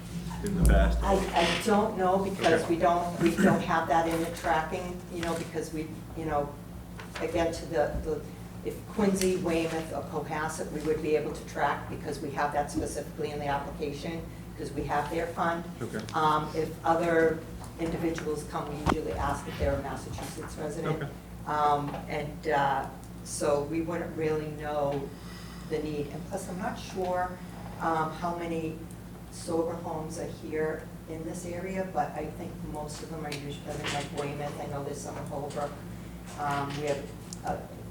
in the past? I don't know because Okay. we don't have that in the tracking, because we, again, to the, if Quincy, Weymouth, or Cohasset, we would be able to track because we have that specifically in the application, because we have their fund. Okay. If other individuals come, we usually ask if they're a Massachusetts resident. Okay. So we wouldn't really know the need. And plus, I'm not sure how many sober homes are here in this area, but I think most of them are usually, like Weymouth, I know there's some in Holbrook. We have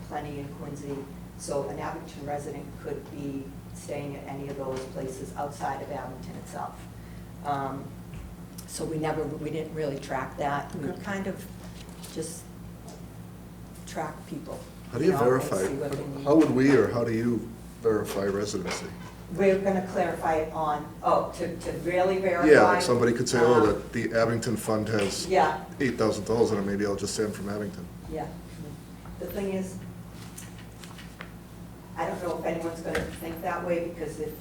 plenty in Quincy. So an Abington resident could be staying at any of those places outside of Abington itself. So we didn't really track that. We kind of just track people. How do you and verify? see what they need. How would we, or how do you verify residency? We're gonna clarify it on, to really verify. Yeah, like somebody could say, oh, um, that the Abington Fund has Yeah, $8,000 in it, maybe I'll just say I'm from Abington. yeah. The thing is, I don't know if anyone's gonna think that way, because if,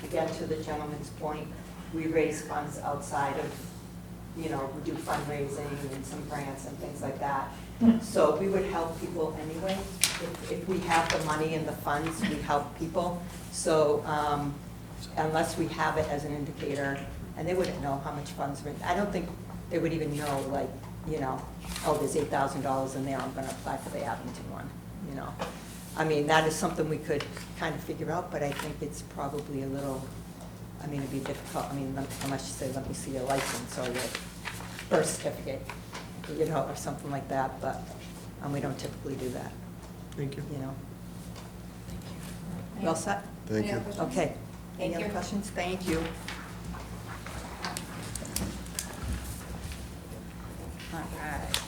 again, to the gentleman's point, we raise funds outside of, we do fundraising and some grants and things like that. So we would help people anyway. If we have the money in the funds, we help people. So unless we have it as an indicator, and they wouldn't know how much funds are in, I don't think they would even know, like, oh, there's $8,000 in there, I'm gonna apply for the Abington one, I mean, that is something we could kind of figure out, but I think it's probably a little, it'd be difficult, unless you say, let me see your license or your birth certificate, or something like that, but we don't typically do that, Thank you. You all set? Thank you. Okay. Thank Any other you. questions? Thank you. All right.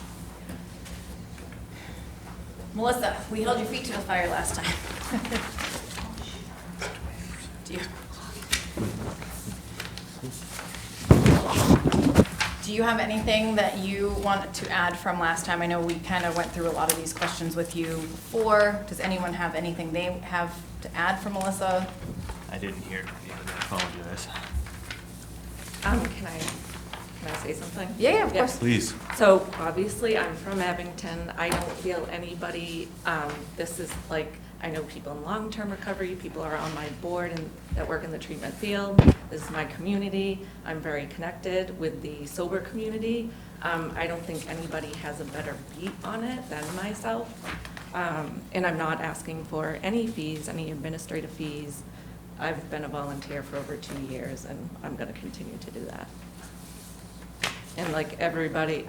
Melissa, we held your feet to the fire last time. Do you have anything that you want to add from last time? I know we kind of went through a lot of these questions with you before. Does anyone have anything they have to add for Melissa? I didn't hear any of that, I apologize. Can I say something? Yeah, of course. Please. So obviously, I'm from Abington. I don't feel anybody, this is like, I know people in long-term recovery, people are on my board and that work in the treatment field. This is my community. I'm very connected with the sober community. I don't think anybody has a better beat on it than myself. And I'm not asking for any fees, any administrative fees. I've been a volunteer for over 2 years and I'm gonna continue to do that. And like everybody,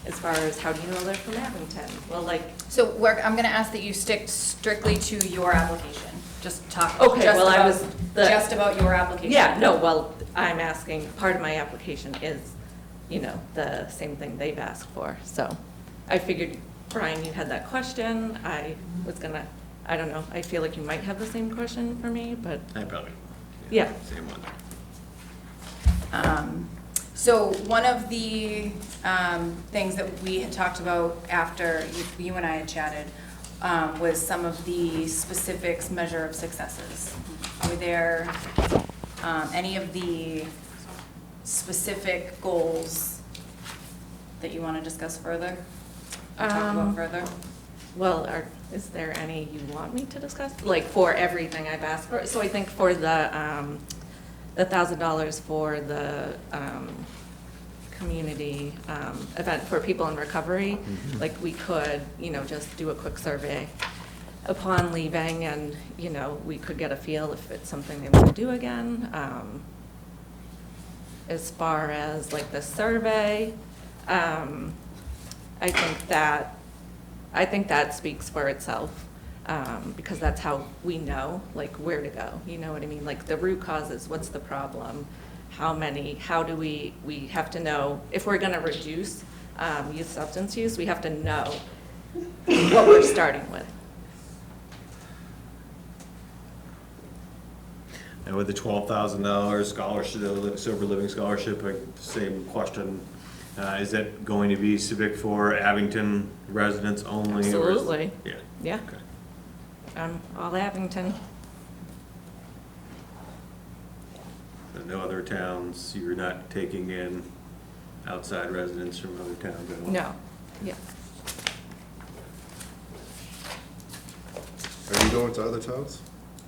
as far as how do you know they're from Abington? Well, like, So I'm going to ask that you stick strictly to your application. Just talk Okay, just well, I about, was the- just about your application. yeah, no, well, I'm asking, part of my application is, the same thing they've asked for. So I figured, Brian, you had that question. I was gonna, I don't know, I feel like you might have the same question for me, but I probably. Yeah. Same one. So one of the things that we had talked about after you and I had chatted was some of the specifics, measure of successes. Were there any of the specific goals that you want to discuss further? Or talk about further? well, is there any you want me to discuss? Like for everything I've asked for? So I think for the $1,000 for the community event for people in recovery, like we could, just do a quick survey upon leaving and, we could get a feel if it's something they want to do again. as far as like the survey, I think that speaks for itself, because that's how we know, like, where to go, you know what I mean? Like, the root causes, what's the problem? How do we have to know, if we're gonna reduce youth substance use, we have to know what we're starting with. And with the $12,000 scholarship, the Sober Living Scholarship, same question, is it going to be civic for Abington residents only? or is- Absolutely. Yeah. Yeah. Okay. All Abington. So no other towns, you're not taking in outside residents from other towns at all? No, yeah. Are you going to other towns?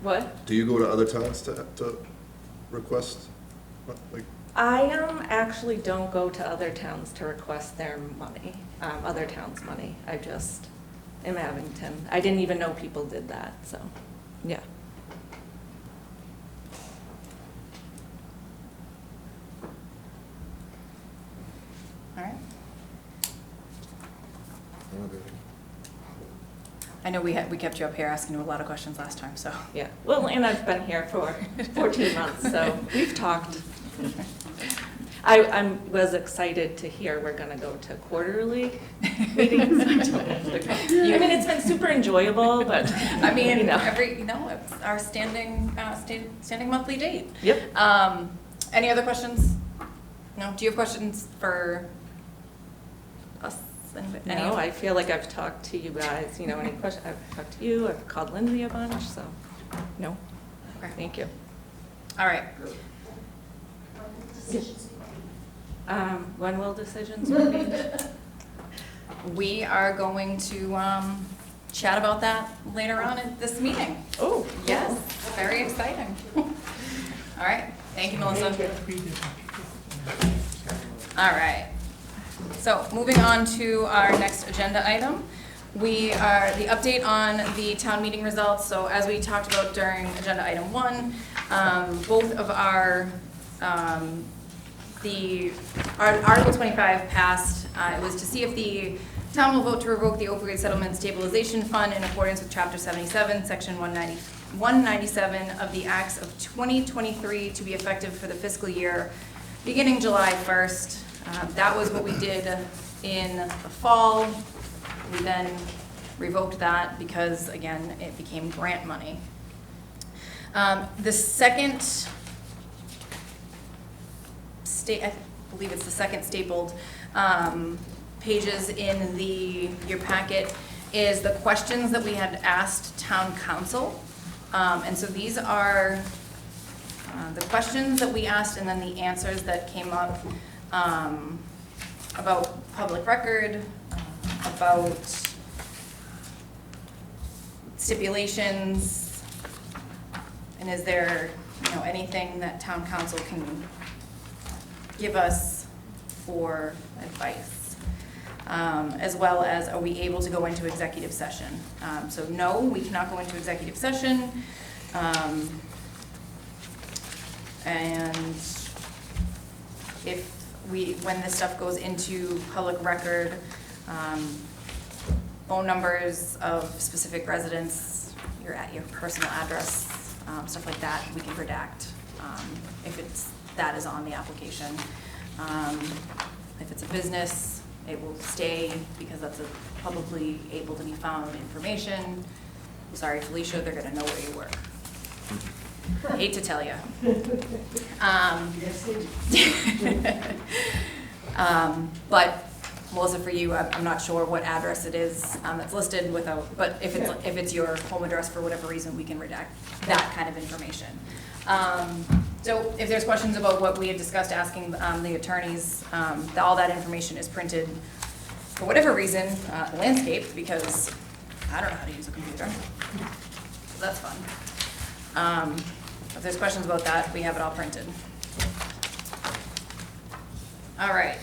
What? Do you go to other towns to request, like, I actually don't go to other towns to request their money, other towns' money. I just am Abington. I didn't even know people did that, so, yeah. All right. I know we kept you up here asking you a lot of questions last time, so. Yeah, well, and I've been here for 14 months, so we've talked. I was excited to hear we're gonna go to quarterly meetings. I mean, it's been super enjoyable, but, I mean, you know. it's our standing monthly date. Yep. Any other questions? No? Do you have questions for us? Any No, I feel like I've talked to you guys, you know, any questions, I've talked to you, I've called Lindsay a bunch, so, no, Okay. thank you. All right. When will decisions be made? We are going to chat about that later on in this meeting. Oh, Yes, very exciting. All right, thank you, Melissa. All right, so moving on to our next agenda item. We are the update on the town meeting results. So as we talked about during agenda item 1, both of our Article 25 passed. It was to see if the town will vote to revoke the opioid settlement stabilization fund in accordance with Chapter 77, Section 197 of the Acts of 2023 to be effective for the fiscal year beginning July 1st. That was what we did in the fall. We then revoked that because, again, it became grant money. The second I believe it's the second stapled pages in your packet is the questions that we had asked town council. And so these are the questions that we asked and then the answers that came up about public record, about stipulations, and is there, anything that town council can give us for advice, as well as are we able to go into executive session. So no, we cannot go into executive session. And when this stuff goes into public record, phone numbers of specific residents, your personal address, stuff like that, we can redact if that is on the application. If it's a business, it will stay because that's a publicly able to be found information. Sorry, Felicia, they're gonna know where you work. Hate to tell you. But Melissa, for you, I'm not sure what address it is that's listed without, but if it's your home address for whatever reason, we can redact that kind of information. So if there's questions about what we had discussed asking the attorneys, all that information is printed for whatever reason, landscape, because I don't know how to use a computer. So that's fun. If there's questions about that, we have it all printed. All right,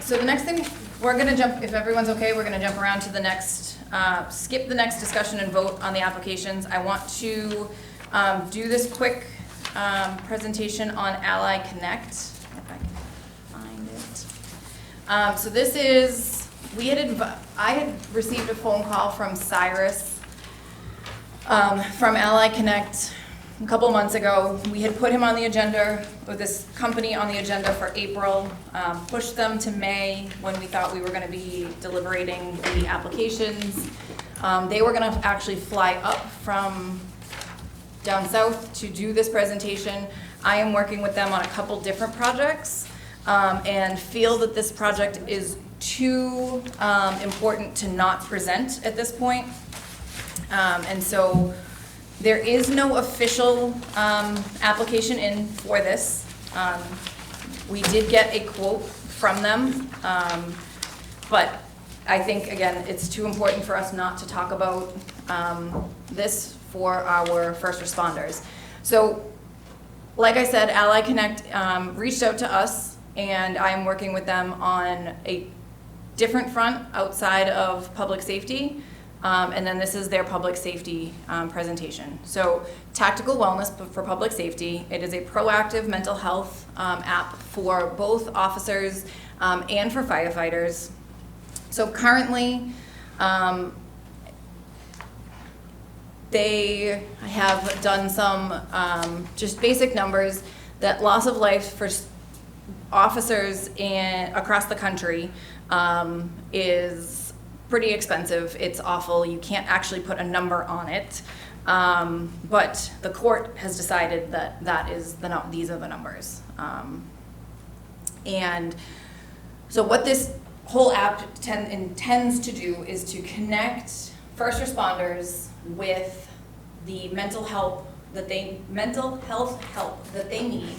so the next thing, we're gonna jump, if everyone's okay, we're gonna jump around to the next, skip the next discussion and vote on the applications. I want to do this quick presentation on Ally Connect. if I can find it. So this is, I had received a phone call from Cyrus, from Ally Connect a couple months ago. We had put him on the agenda, or this company on the agenda for April, pushed them to May when we thought we were gonna be deliberating the applications. They were gonna actually fly up from down south to do this presentation. I am working with them on a couple different projects, and feel that this project is too important to not present at this point. And so there is no official application in for this. We did get a quote from them, but I think, again, it's too important for us not to talk about this for our first responders. So, like I said, Ally Connect reached out to us, and I'm working with them on a different front outside of public safety. And then this is their public safety presentation. So, Tactical Wellness for Public Safety. It is a proactive mental health app for both officers and for firefighters. So currently, they have done some just basic numbers that loss of life for officers across the country is pretty expensive. It's awful. You can't actually put a number on it. But the court has decided that these are the numbers. And so what this whole app intends to do is to connect first responders with the mental health help that they need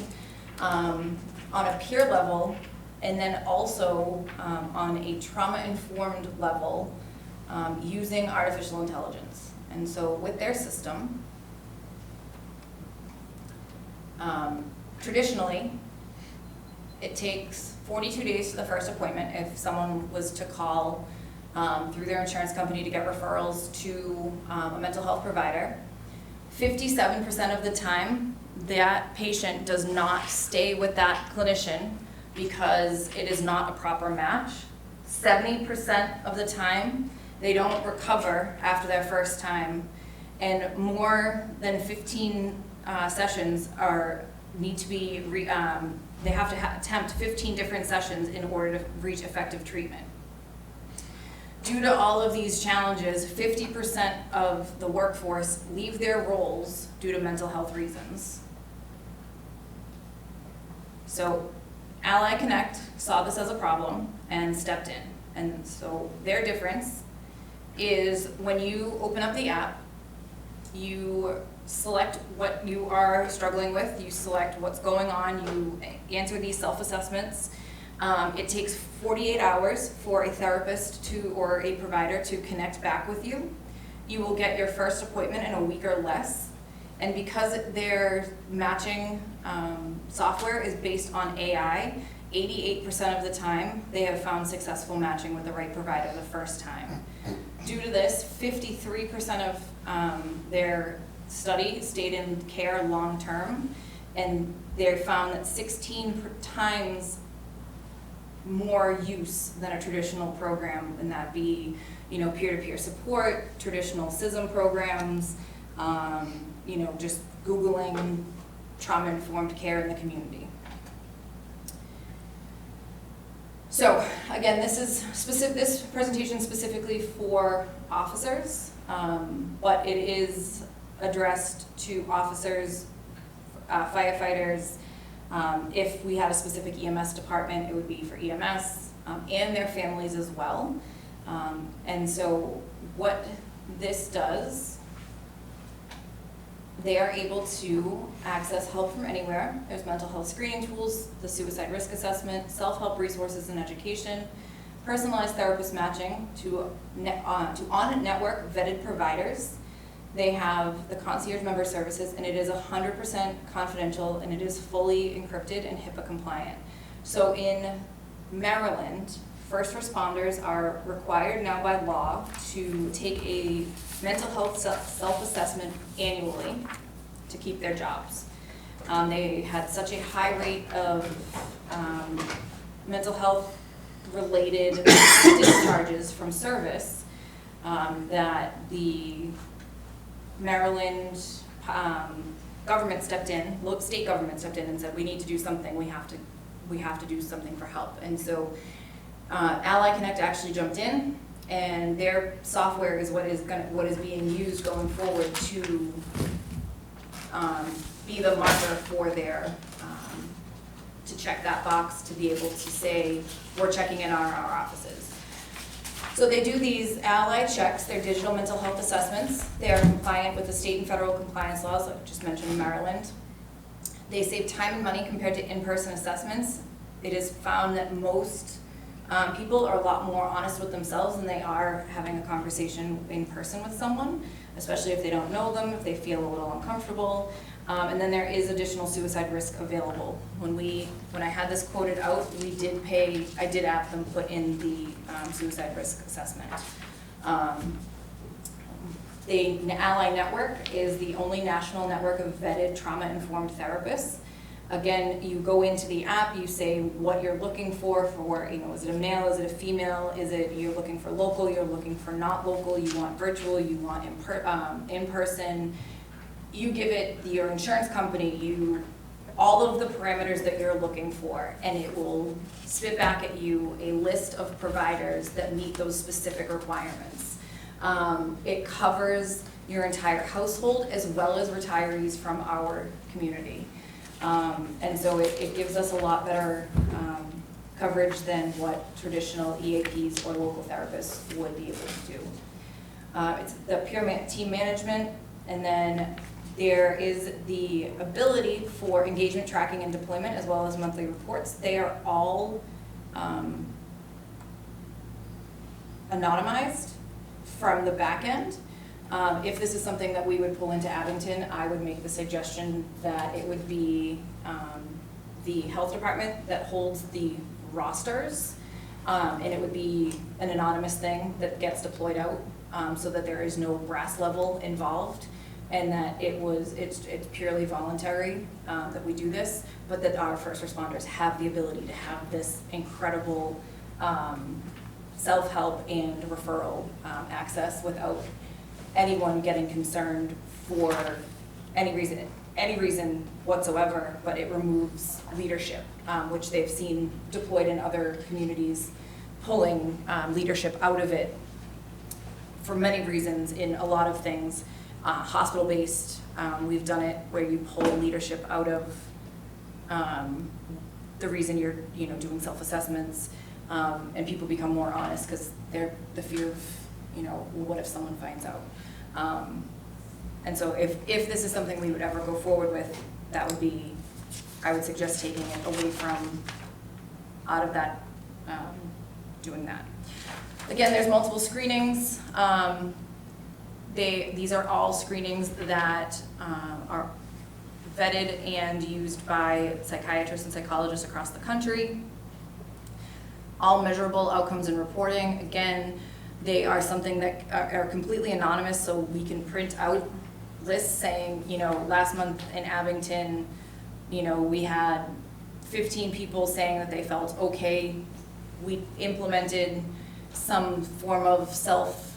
on a peer level, and then also on a trauma-informed level using artificial intelligence. And so with their system, traditionally, it takes 42 days to the first appointment if someone was to call through their insurance company to get referrals to a mental health provider. 57% of the time, that patient does not stay with that clinician because it is not a proper match. 70% of the time, they don't recover after their first time, and more than 15 sessions need to be they have to attempt 15 different sessions in order to reach effective treatment. Due to all of these challenges, 50% of the workforce leave their roles due to mental health reasons. So Ally Connect saw this as a problem and stepped in. And so their difference is when you open up the app, you select what you are struggling with, you select what's going on, you answer these self-assessments. It takes 48 hours for a therapist or a provider to connect back with you. You will get your first appointment in a week or less. And because their matching software is based on AI, 88% of the time they have found successful matching with the right provider the first time. Due to this, 53% of their study stayed in care long term, and they found that 16 times more use than a traditional program, and that be, peer-to-peer support, traditional CISM programs, just Googling trauma-informed care in the community. So again, this presentation specifically for officers, but it is addressed to officers, firefighters. If we had a specific EMS department, it would be for EMS and their families as well. And so what this does, they are able to access help from anywhere. There's mental health screening tools, the suicide risk assessment, self-help resources and education, personalized therapist matching to on-network vetted providers. They have the concierge member services, and it is 100% confidential, and it is fully encrypted and HIPAA compliant. So in Maryland, first responders are required now by law to take a mental health self-assessment annually to keep their jobs. They had such a high rate of mental health related discharges from service that the Maryland government stepped in, state government stepped in and said, we need to do something, we have to do something for help. And so Ally Connect actually jumped in, and their software is what is being used going forward to be the marker for their, to check that box, to be able to say, we're checking in on our offices. So they do these Ally checks, they're digital mental health assessments. They are compliant with the state and federal compliance laws, like I just mentioned in Maryland. They save time and money compared to in-person assessments. It is found that most people are a lot more honest with themselves than they are having a conversation in person with someone, especially if they don't know them, if they feel a little uncomfortable. And then there is additional suicide risk available. When I had this quoted out, I did have them put in the suicide risk assessment. The Ally Network is the only national network of vetted trauma-informed therapists. Again, you go into the app, you say what you're looking for, is it a male, is it a female, you're looking for local, you're looking for not local, you want virtual, you want in-person. You give it your insurance company, all of the parameters that you're looking for, and it will spit back at you a list of providers that meet those specific requirements. It covers your entire household as well as retirees from our community. And so it gives us a lot better coverage than what traditional EAPs or local therapists would be able to do. It's the peer team management, and then there is the ability for engagement tracking and deployment as well as monthly reports. They are all anonymized from the back end. If this is something that we would pull into Abington, I would make the suggestion that it would be the health department that holds the rosters, and it would be an anonymous thing that gets deployed out so that there is no brass level involved, and that it's purely voluntary that we do this, but that our first responders have the ability to have this incredible self-help and referral access without anyone getting concerned for any reason whatsoever, but it removes leadership, which they've seen deployed in other communities, pulling leadership out of it for many reasons in a lot of things. Hospital-based, we've done it where you pull leadership out of the reason you're doing self-assessments, and people become more honest because they're the fear of what if someone finds out. And so if this is something we would ever go forward with, that would be, I would suggest taking it away from out of that, doing that. Again, there's multiple screenings. These are all screenings that are vetted and used by psychiatrists and psychologists across the country. All measurable outcomes and reporting. Again, they are something that are completely anonymous, so we can print out lists saying, last month in Abington, we had 15 people saying that they felt okay. We implemented some form of self-care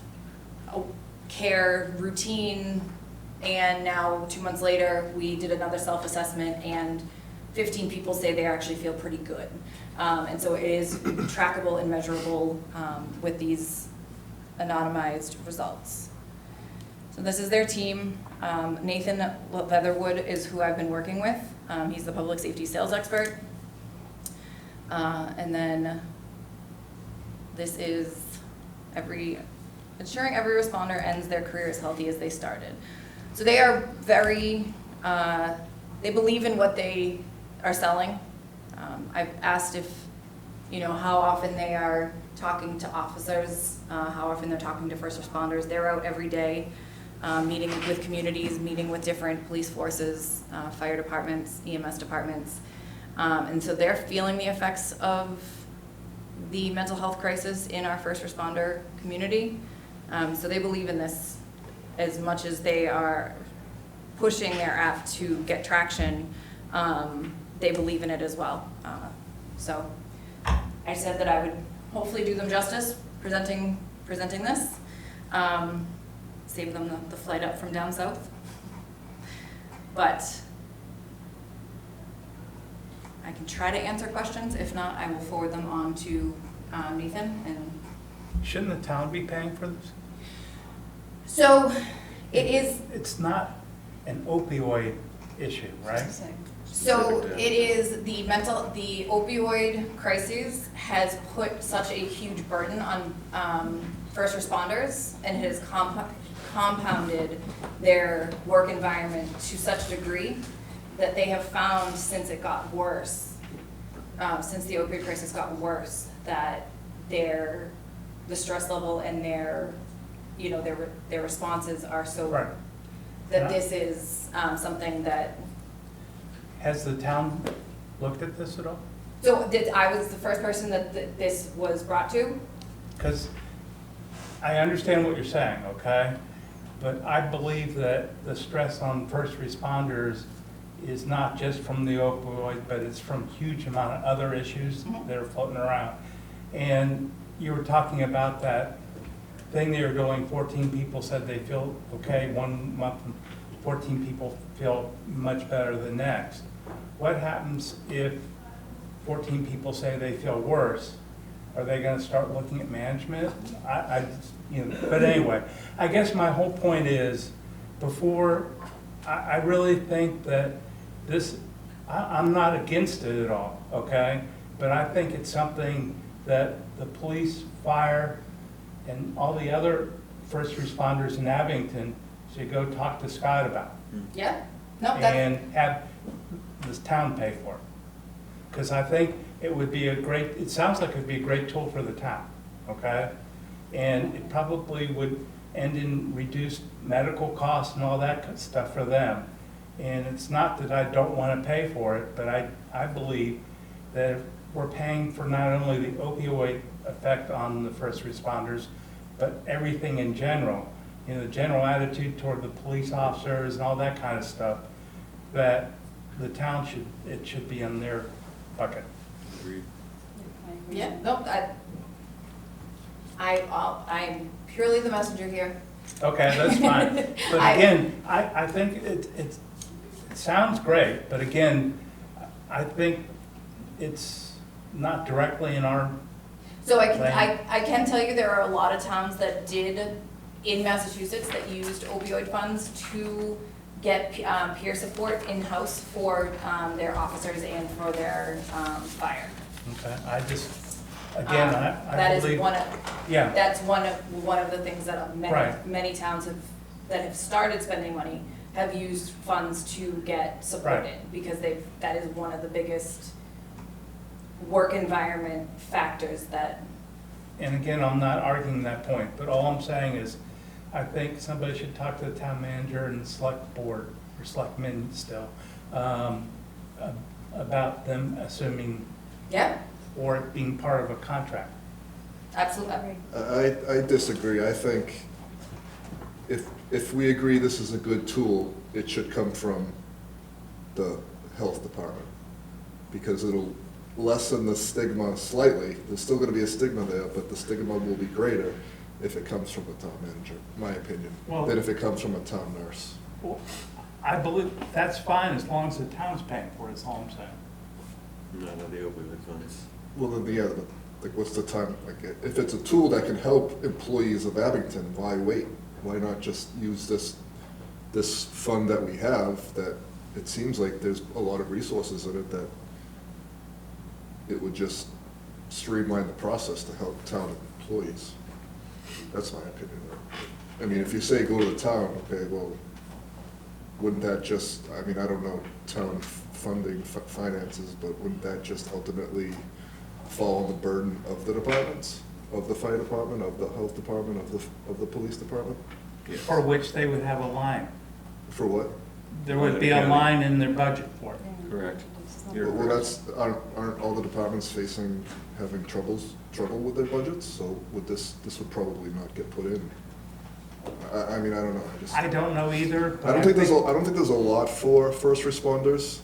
routine, and now 2 months later, we did another self-assessment, and 15 people say they actually feel pretty good. And so it is trackable and measurable with these anonymized results. So this is their team. Nathan Leatherwood is who I've been working with. He's the public safety sales expert. And then this is ensuring every responder ends their career as healthy as they started. So they are very, they believe in what they are selling. I've asked if, how often they are talking to officers, how often they're talking to first responders. They're out every day, meeting with communities, meeting with different police forces, fire departments, EMS departments. And so they're feeling the effects of the mental health crisis in our first responder community. So they believe in this as much as they are pushing their app to get traction. they believe in it as well. So I said that I would hopefully do them justice, presenting this, save them the flight up from down south. But I can try to answer questions. If not, I will forward them on to Nathan. And Shouldn't the town be paying for this? so it is. It's not an opioid issue, right? So it is the opioid crisis has put such a huge burden on first responders, and it has compounded their work environment to such a degree that they have found since it got worse, since the opioid crisis got worse, that the stress level and their responses are so Right. that this is something that. Has the town looked at this at all? So I was the first person that this was brought to. Because I understand what you're saying, okay? But I believe that the stress on first responders is not just from the opioid, but it's from huge amount of other issues that are floating around. And you were talking about that thing that you're going, 14 people said they feel okay 1 month, and 14 people feel much better the next. What happens if 14 people say they feel worse? Are they gonna start looking at management? But anyway, I guess my whole point is, I really think that I'm not against it at all, okay? But I think it's something that the police, fire, and all the other first responders in Abington should go talk to Scott about. Yeah, no, that's. And have this town pay for it. Because I think it would be it sounds like it would be a great tool for the town, okay? And it probably would end in reduced medical costs and all that kind of stuff for them. And it's not that I don't want to pay for it, but I believe that if we're paying for not only the opioid effect on the first responders, but everything in general, the general attitude toward the police officers and all that kind of stuff, that the town should be in their bucket. Yeah, no, I'm purely the messenger here. Okay, that's fine. But again, I think it sounds great, but again, I think it's not directly in our. So I can tell you there are a lot of towns that did, in Massachusetts, that used opioid funds to get peer support in-house for their officers and for their fire. Okay, I That believe. is one of, Yeah. that's one of the things that Right. many towns that have started spending money have used funds to get support Right. in, because that is one of the biggest work environment factors that. And again, I'm not arguing that point, but all I'm saying is, I think somebody should talk to the town manager and the select board, or selectmen still, about them assuming, Yeah, or it being part of a contract. absolutely. I disagree. I think if we agree this is a good tool, it should come from the health department, because it'll lessen the stigma slightly. There's still gonna be a stigma there, but the stigma will be greater if it comes from the town manager, my opinion, Well- than if it comes from a town nurse. Well, I believe that's fine as long as the town's paying for it, is all I'm saying. None of the opioid funds. Well, then, yeah, but, like, what's the time, like, if it's a tool that can help employees of Abington, why wait? Why not just use this fund that we have, that it seems like there's a lot of resources in it, that it would just streamline the process to help town employees. That's my opinion. I mean, if you say go to the town, okay, well, wouldn't that just, I mean, I don't know town funding, finances, but wouldn't that just ultimately fall on the burden of the departments? Of the fire department, of the health department, of the police department? For which they would have a line. For what? There would be a line in their budget for it. Correct. Well, that's, aren't all the departments having trouble with their budgets? So this would probably not get put in. I mean, I don't know, I don't know either, but I don't think there's a lot for first responders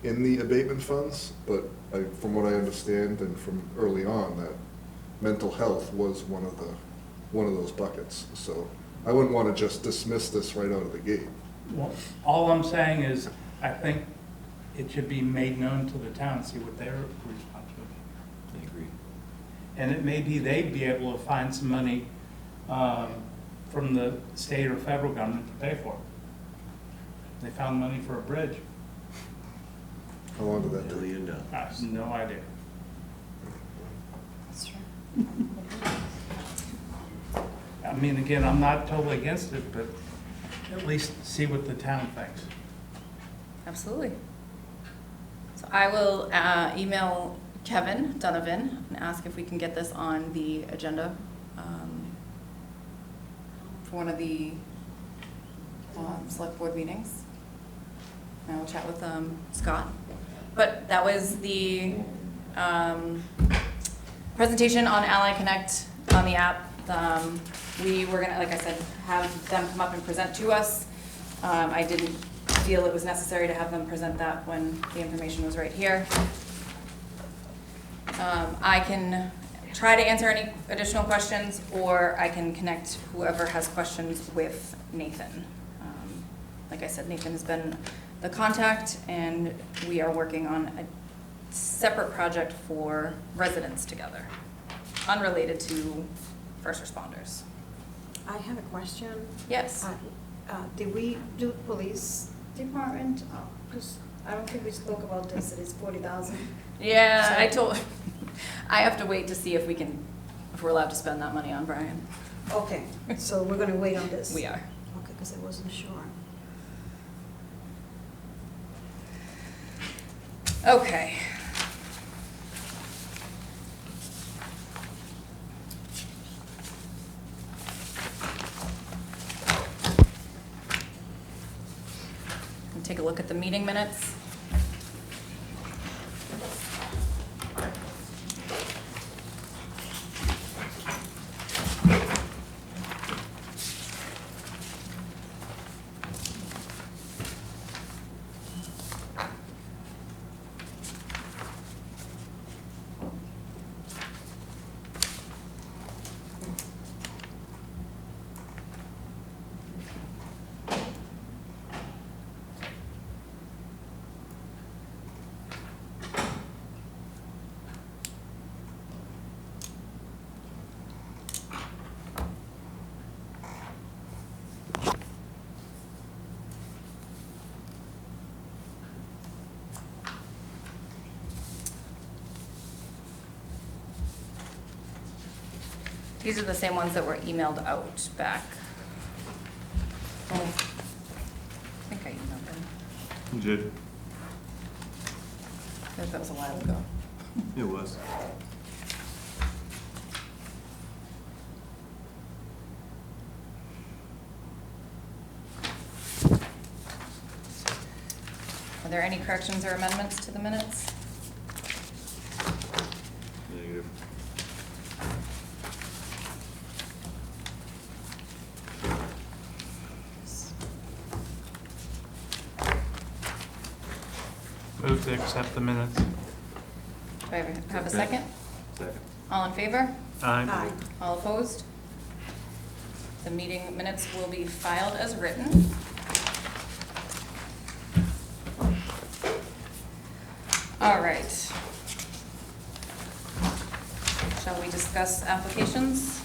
in the abatement funds, but from what I understand and from early on, that mental health was one of those buckets. So I wouldn't want to just dismiss this right out of the gate. Well, all I'm saying is, I think it should be made known to the town, see what their responsibility. I agree. And it may be they'd be able to find some money from the state or federal government to pay for it. They found money for a bridge. How long did that take? $1 million. I have no idea. That's true. I mean, again, I'm not totally against it, but at least see what the town thinks. Absolutely. So I will email Kevin Donovan and ask if we can get this on the agenda for one of the select board meetings. And I will chat with Scott. But that was the presentation on Ally Connect on the app. We were gonna, like I said, have them come up and present to us. I didn't feel it was necessary to have them present that when the information was right here. I can try to answer any additional questions, or I can connect whoever has questions with Nathan. Like I said, Nathan has been the contact, and we are working on a separate project for residents together, unrelated to first responders. I have a question. Yes. Did we do police department? Because I don't think we spoke about this, it is 40,000. Yeah, I have to wait to see if we're allowed to spend that money on Brian. Okay, so we're gonna wait on this? We are. Okay, because I wasn't sure. Okay. Take a look at the meeting minutes. These are the same ones that were emailed out back. Oh, I think I emailed them. You did. That was a while ago. It was. Are there any corrections or amendments to the minutes? Negative. Move to accept the minutes. Do I have a second? Second. All in favor? Aye. All opposed? The meeting minutes will be filed as written. All right. Shall we discuss applications?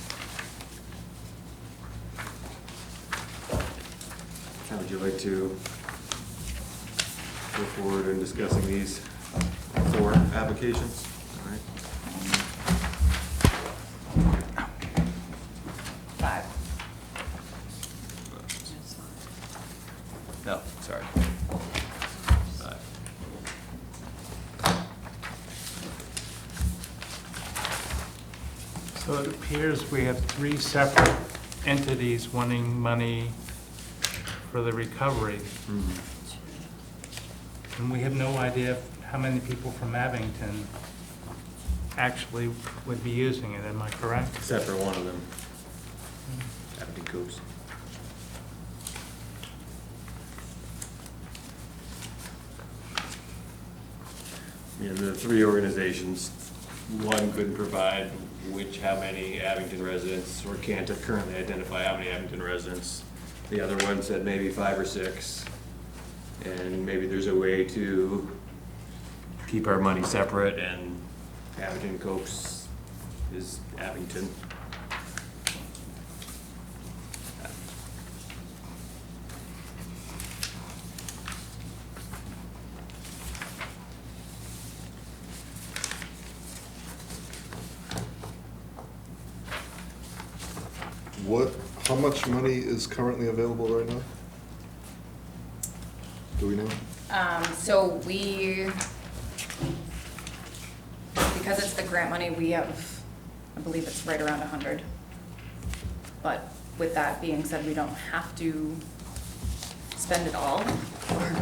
How would you like to go forward in discussing these 4 applications? All right. 5. No, sorry. 5. So it appears we have 3 separate entities wanting money for the recovery. And we have no idea how many people from Abington actually would be using it, am I correct? Except for one of them. Abington Coops. the three organizations, one couldn't provide how many Abington residents, or can't currently identify how many Abington residents. The other one said maybe 5 or 6. And maybe there's a way to keep our money separate, and Abington Copes is Abington. How much money is currently available right now? Do we know? So because it's the grant money, we have, I believe it's right around 100. But with that being said, we don't have to spend it all or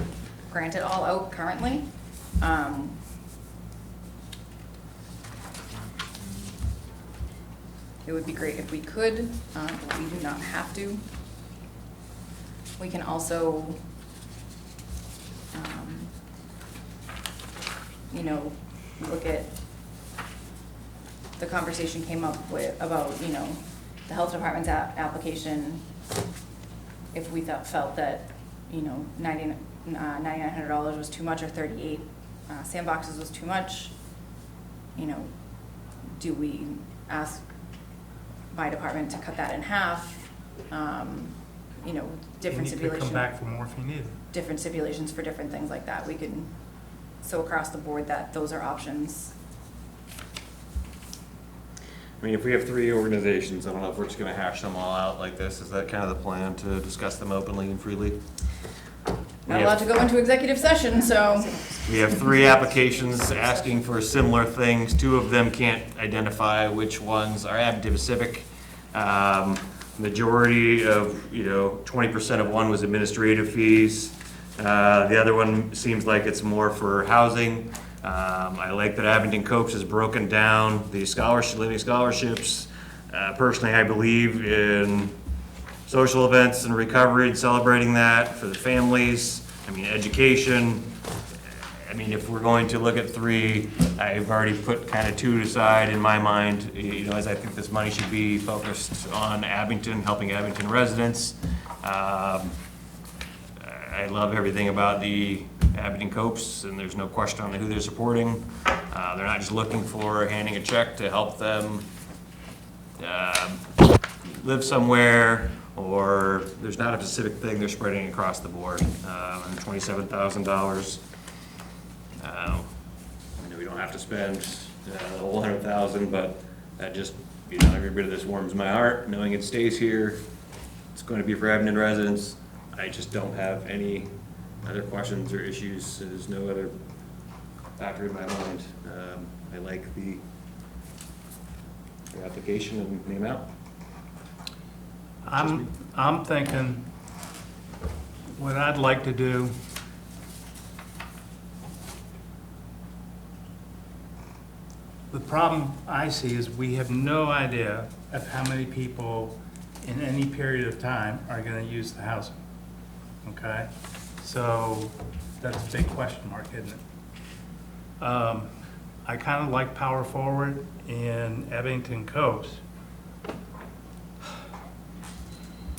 grant it all out currently. It would be great if we could, but we do not have to. We can also, look at, the conversation came up about, the health department's application. If we felt that, $9,900 was too much, or 38 sandboxes was too much, do we ask my department to cut that in half? Different You stipulations. could come back for more if you need it. Different stipulations for different things like that. We can, so across the board, that those are options. I mean, if we have 3 organizations, I don't know if we're just gonna hash them all out like this. Is that kind of the plan, to discuss them openly and freely? Not allowed to go into executive session, so. We have 3 applications asking for similar things. 2 of them can't identify which ones are Abington Pacific. Majority of, 20% of one was administrative fees. The other one seems like it's more for housing. I like that Abington Copes is broken down, the living scholarships. Personally, I believe in social events and recovery and celebrating that for the families. I mean, education. I mean, if we're going to look at 3, I've already put kind of 2 aside in my mind, as I think this money should be focused on Abington, helping Abington residents. I love everything about the Abington Copes, and there's no question on who they're supporting. They're not just looking for handing a check to help them live somewhere, or there's not a specific thing they're spreading across the board. And $27,000. We don't have to spend the whole $100,000, but that just, every bit of this warms my heart, knowing it stays here. It's going to be for Abington residents. I just don't have any other questions or issues. There's no other factor in my mind. I like the application and the amount. I'm thinking, what I'd like to do, the problem I see is we have no idea of how many people in any period of time are going to use the housing, okay? So that's a big question mark, isn't it? I kind of like Power Forward in Abington Copes.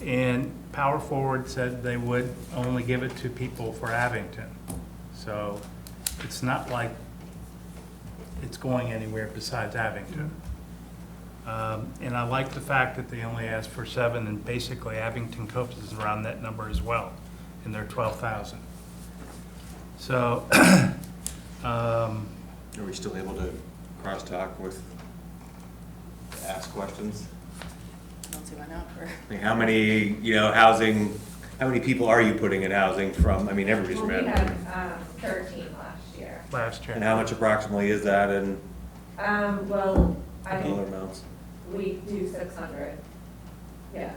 And Power Forward said they would only give it to people for Abington. So it's not like it's going anywhere besides Abington. And I like the fact that they only asked for 7, and basically Abington Copes is around that number as well, and they're 12,000. So, Are we still able to crosstalk ask questions? I don't see why not. I mean, how many, housing, how many people are you putting in housing from? I mean, everybody's from We Abington. had 13 last year. last year. And how much approximately is that in Well, dollar amounts? we do 600. Yeah,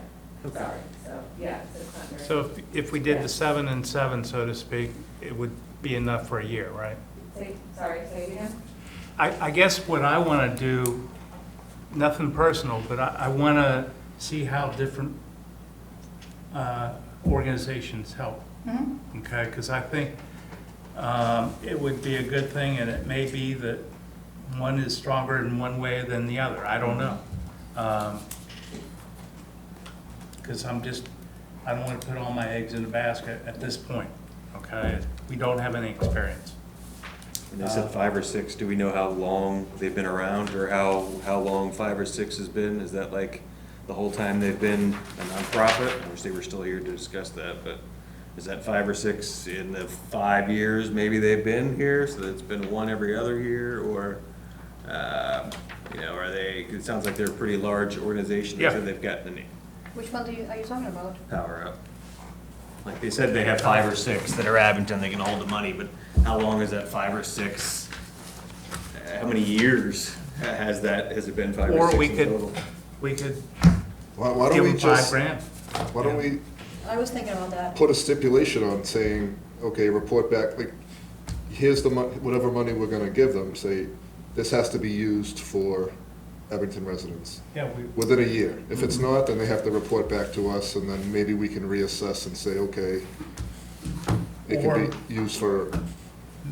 Okay. sorry, so, yeah, 600. So if we did the 7 and 7, so to speak, it would be enough for a year, right? Sorry, say it again? I guess what I want to do, nothing personal, but I want to see how different organizations help. Mhm. Okay, because I think it would be a good thing, and it may be that one is stronger in one way than the other. I don't know. Because I don't want to put all my eggs in the basket at this point, okay? We don't have any experience. And they said 5 or 6, do we know how long they've been around, or how long 5 or 6 has been? Is that like the whole time they've been a nonprofit? I wish they were still here to discuss that, but is that 5 or 6 in the 5 years maybe they've been here, so that it's been one every other year, or, you know, are they, it sounds like they're a pretty large organization, Yeah. so they've got the Which one are you talking about? power up. Like they said, they have 5 or 6 that are Abington, they can hold the money, but how long is that 5 or 6? How many years has it been 5 or 6 Or in total? we could Why give don't we them just, $5,000. why don't we I was thinking about that. put a stipulation on saying, okay, report back, like, here's the whatever money we're gonna give them, say, this has to be used for Abington residents Yeah, within a year. If it's not, then they have to report back to us, and then maybe we can reassess and say, okay, it can be used for,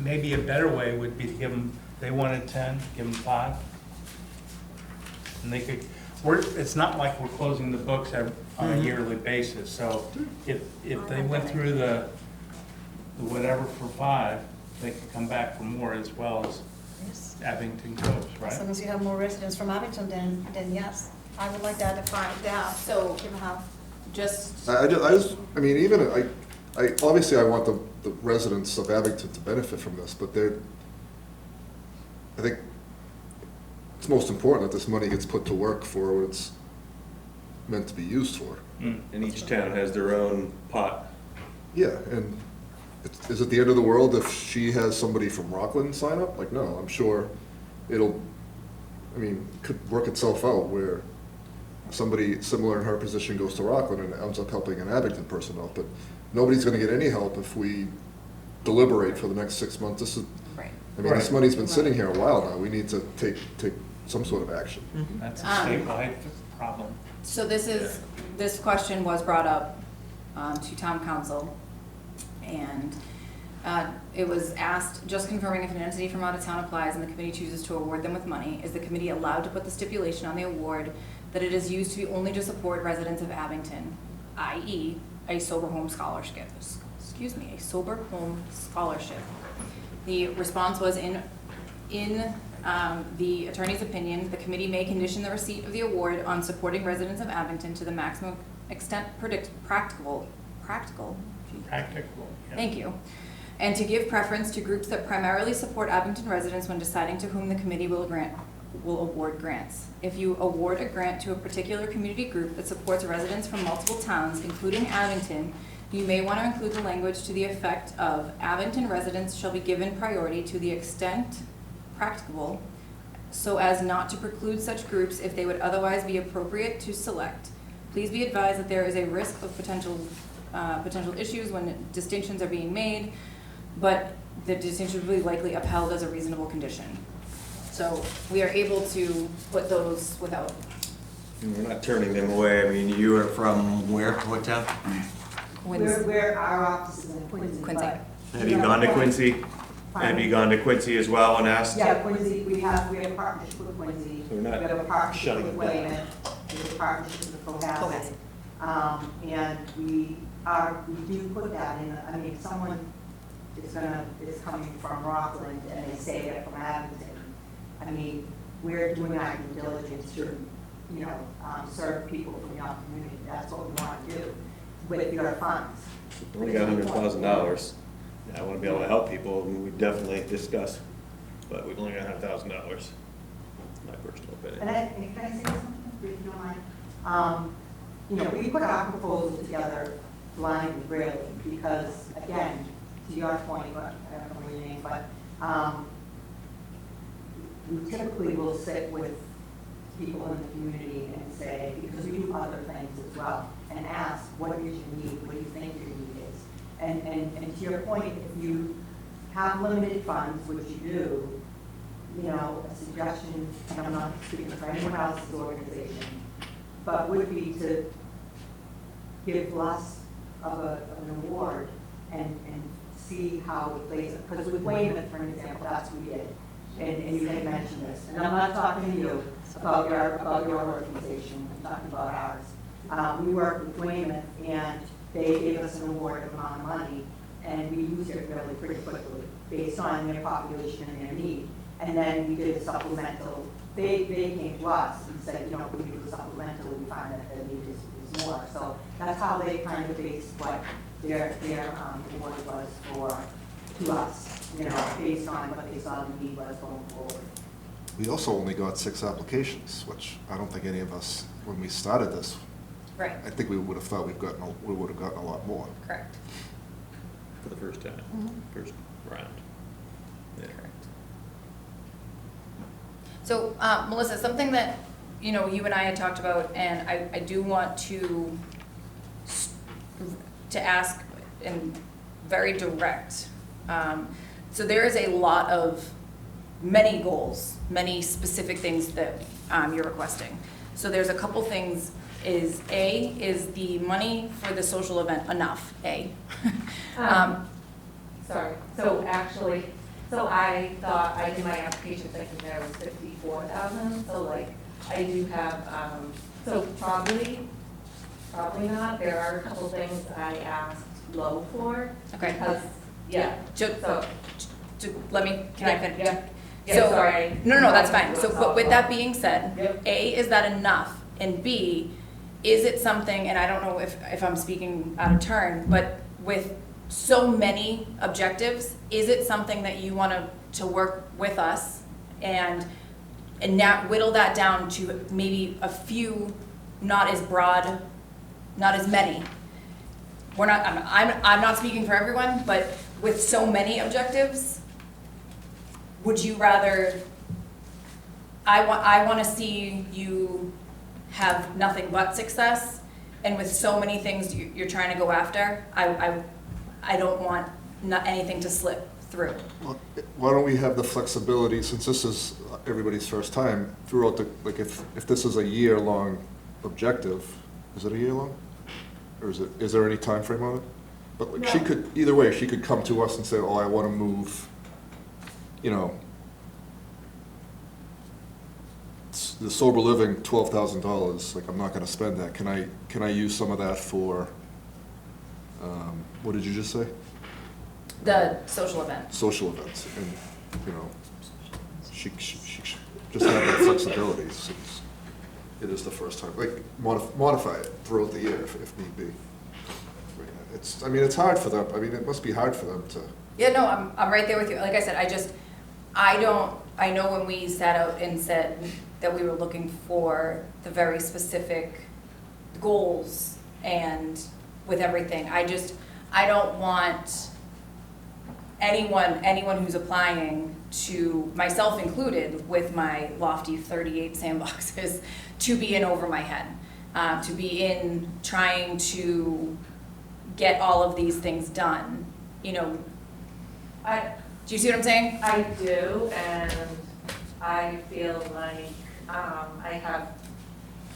maybe a better way would be to give them, they wanted 10, give them 5. And they could, it's not like we're closing the books on a yearly basis, so if they went through the whatever for 5, they could come back for more as well as Abington goes, As right? long as you have more residents from Abington, then yes, I would like that defined, yeah. So- Give them half. Just, I mean, even, obviously I want the residents of Abington to benefit from this, but I think it's most important that this money gets put to work for what it's meant to be used for. And each town has their own pot. Yeah, and is it the end of the world if she has somebody from Rockland sign up? Like, no, I'm sure could work itself out where somebody similar in her position goes to Rockland and ends up helping an Abington person out, but nobody's gonna get any help if we deliberate for the next 6 months. This Right. money's been sitting here a while now. We need to take some sort of action. That's a statewide problem. so this question was brought up to town council, and it was asked, just confirming if an entity from out of town applies and the committee chooses to award them with money, is the committee allowed to put the stipulation on the award that it is used to be only to support residents of Abington, i.e. a sober home scholarship, a sober home scholarship? The response was in the attorney's opinion, the committee may condition the receipt of the award on supporting residents of Abington to the maximum extent practical. Practical, yeah. Thank you. And to give preference to groups that primarily support Abington residents when deciding to whom the committee will award grants. If you award a grant to a particular community group that supports residents from multiple towns, including Abington, you may want to include the language to the effect of Abington residents shall be given priority to the extent practicable, so as not to preclude such groups if they would otherwise be appropriate to select. Please be advised that there is a risk of potential issues when distinctions are being made, but the distinction will be likely upheld as a reasonable condition. So we are able to put those without. We're not turning them away. I mean, you are from where, what town? Where our office is in Quincy. Quincy. but, Have you gone to Quincy? Have you gone to Quincy as well and asked? Yeah, Quincy, we have a partnership with Quincy. So we're not We have a partnership shutting with it down. Wayman, we have a partnership with Cohasset. And we do put that in, I mean, if someone is coming from Rockland and they say they're from Abington, I mean, we're doing our due diligence to, serve people from your community. That's what we want to do with your funds. We only got $100,000. I want to be able to help people, and we definitely discuss, but we've only got $100,000. My personal opinion. And can I say something, if you don't mind? We put our proposal together blindly, really, because, again, to your point, I don't know your name, but we typically will sit with people in the community and say, because we do other things as well, and ask, what is your need, what do you think your need is? And to your point, if you have limited funds, which you do, a suggestion, and I'm not speaking for anyone else's organization, but would be to give less of an award and see how it plays, because with Weymouth, for an example, that's what we did. And you had mentioned this, and I'm not talking to you about your organization, I'm talking about ours. We worked with Weymouth, and they gave us an award amount of money, and we used it really pretty quickly, based on their population and their need. And then we did a supplemental, they came to us and said, you know, we do a supplemental, we find that the need is more. So that's how they kind of based what their award was to us, you know, based on what they saw the need was going forward. We also only got 6 applications, which I don't think any of us, when we started this, Right, I think we would have thought we would have gotten a lot more. correct. For the first time, first round. Yeah. So, Melissa, something that, you know, you and I had talked about, and I do want to ask in very direct. So there is a lot of, many goals, many specific things that you're requesting. So there's a couple things, is the money for the social event enough, Sorry, so actually, so I thought, I did my application thinking there was 54,000, so like, I do have, so probably not, there are a couple things I asked low for. Okay. Because, yeah, so. Let me, can I finish? Yeah, So- sorry. No, that's fine. So, but with that being said, Yep. A, is that enough? And B, is it something, and I don't know if I'm speaking out of turn, but with so many objectives, is it something that you want to work with us and now whittle that down to maybe a few, not as broad, not as many? We're not, I'm not speaking for everyone, but with so many objectives, would you rather, I want to see you have nothing but success, and with so many things you're trying to go after, I don't want anything to slip through. Well, why don't we have the flexibility, since this is everybody's first time, throughout the, like if this is a year-long objective, is it a year-long? Or is there any time frame on it? But like she could, either way, she could come to us and say, oh, I want to move, you know, the sober living, $12,000, like I'm not going to spend that. Can I use some of that for, what did you just say? The social event. Social events, and, you know, she just have that flexibility since it is the first time. Like, modify it throughout the year if need be. I mean, it's hard for them, I mean, it must be hard for them to. Yeah, no, I'm right there with you. Like I said, I know when we sat out and said that we were looking for the very specific goals and with everything, I don't want anyone who's applying, to myself included, with my lofty 38 sandboxes, to be in over my head, to be in trying to get all of these things done, you know. Do you see what I'm saying? I do, and I feel like I have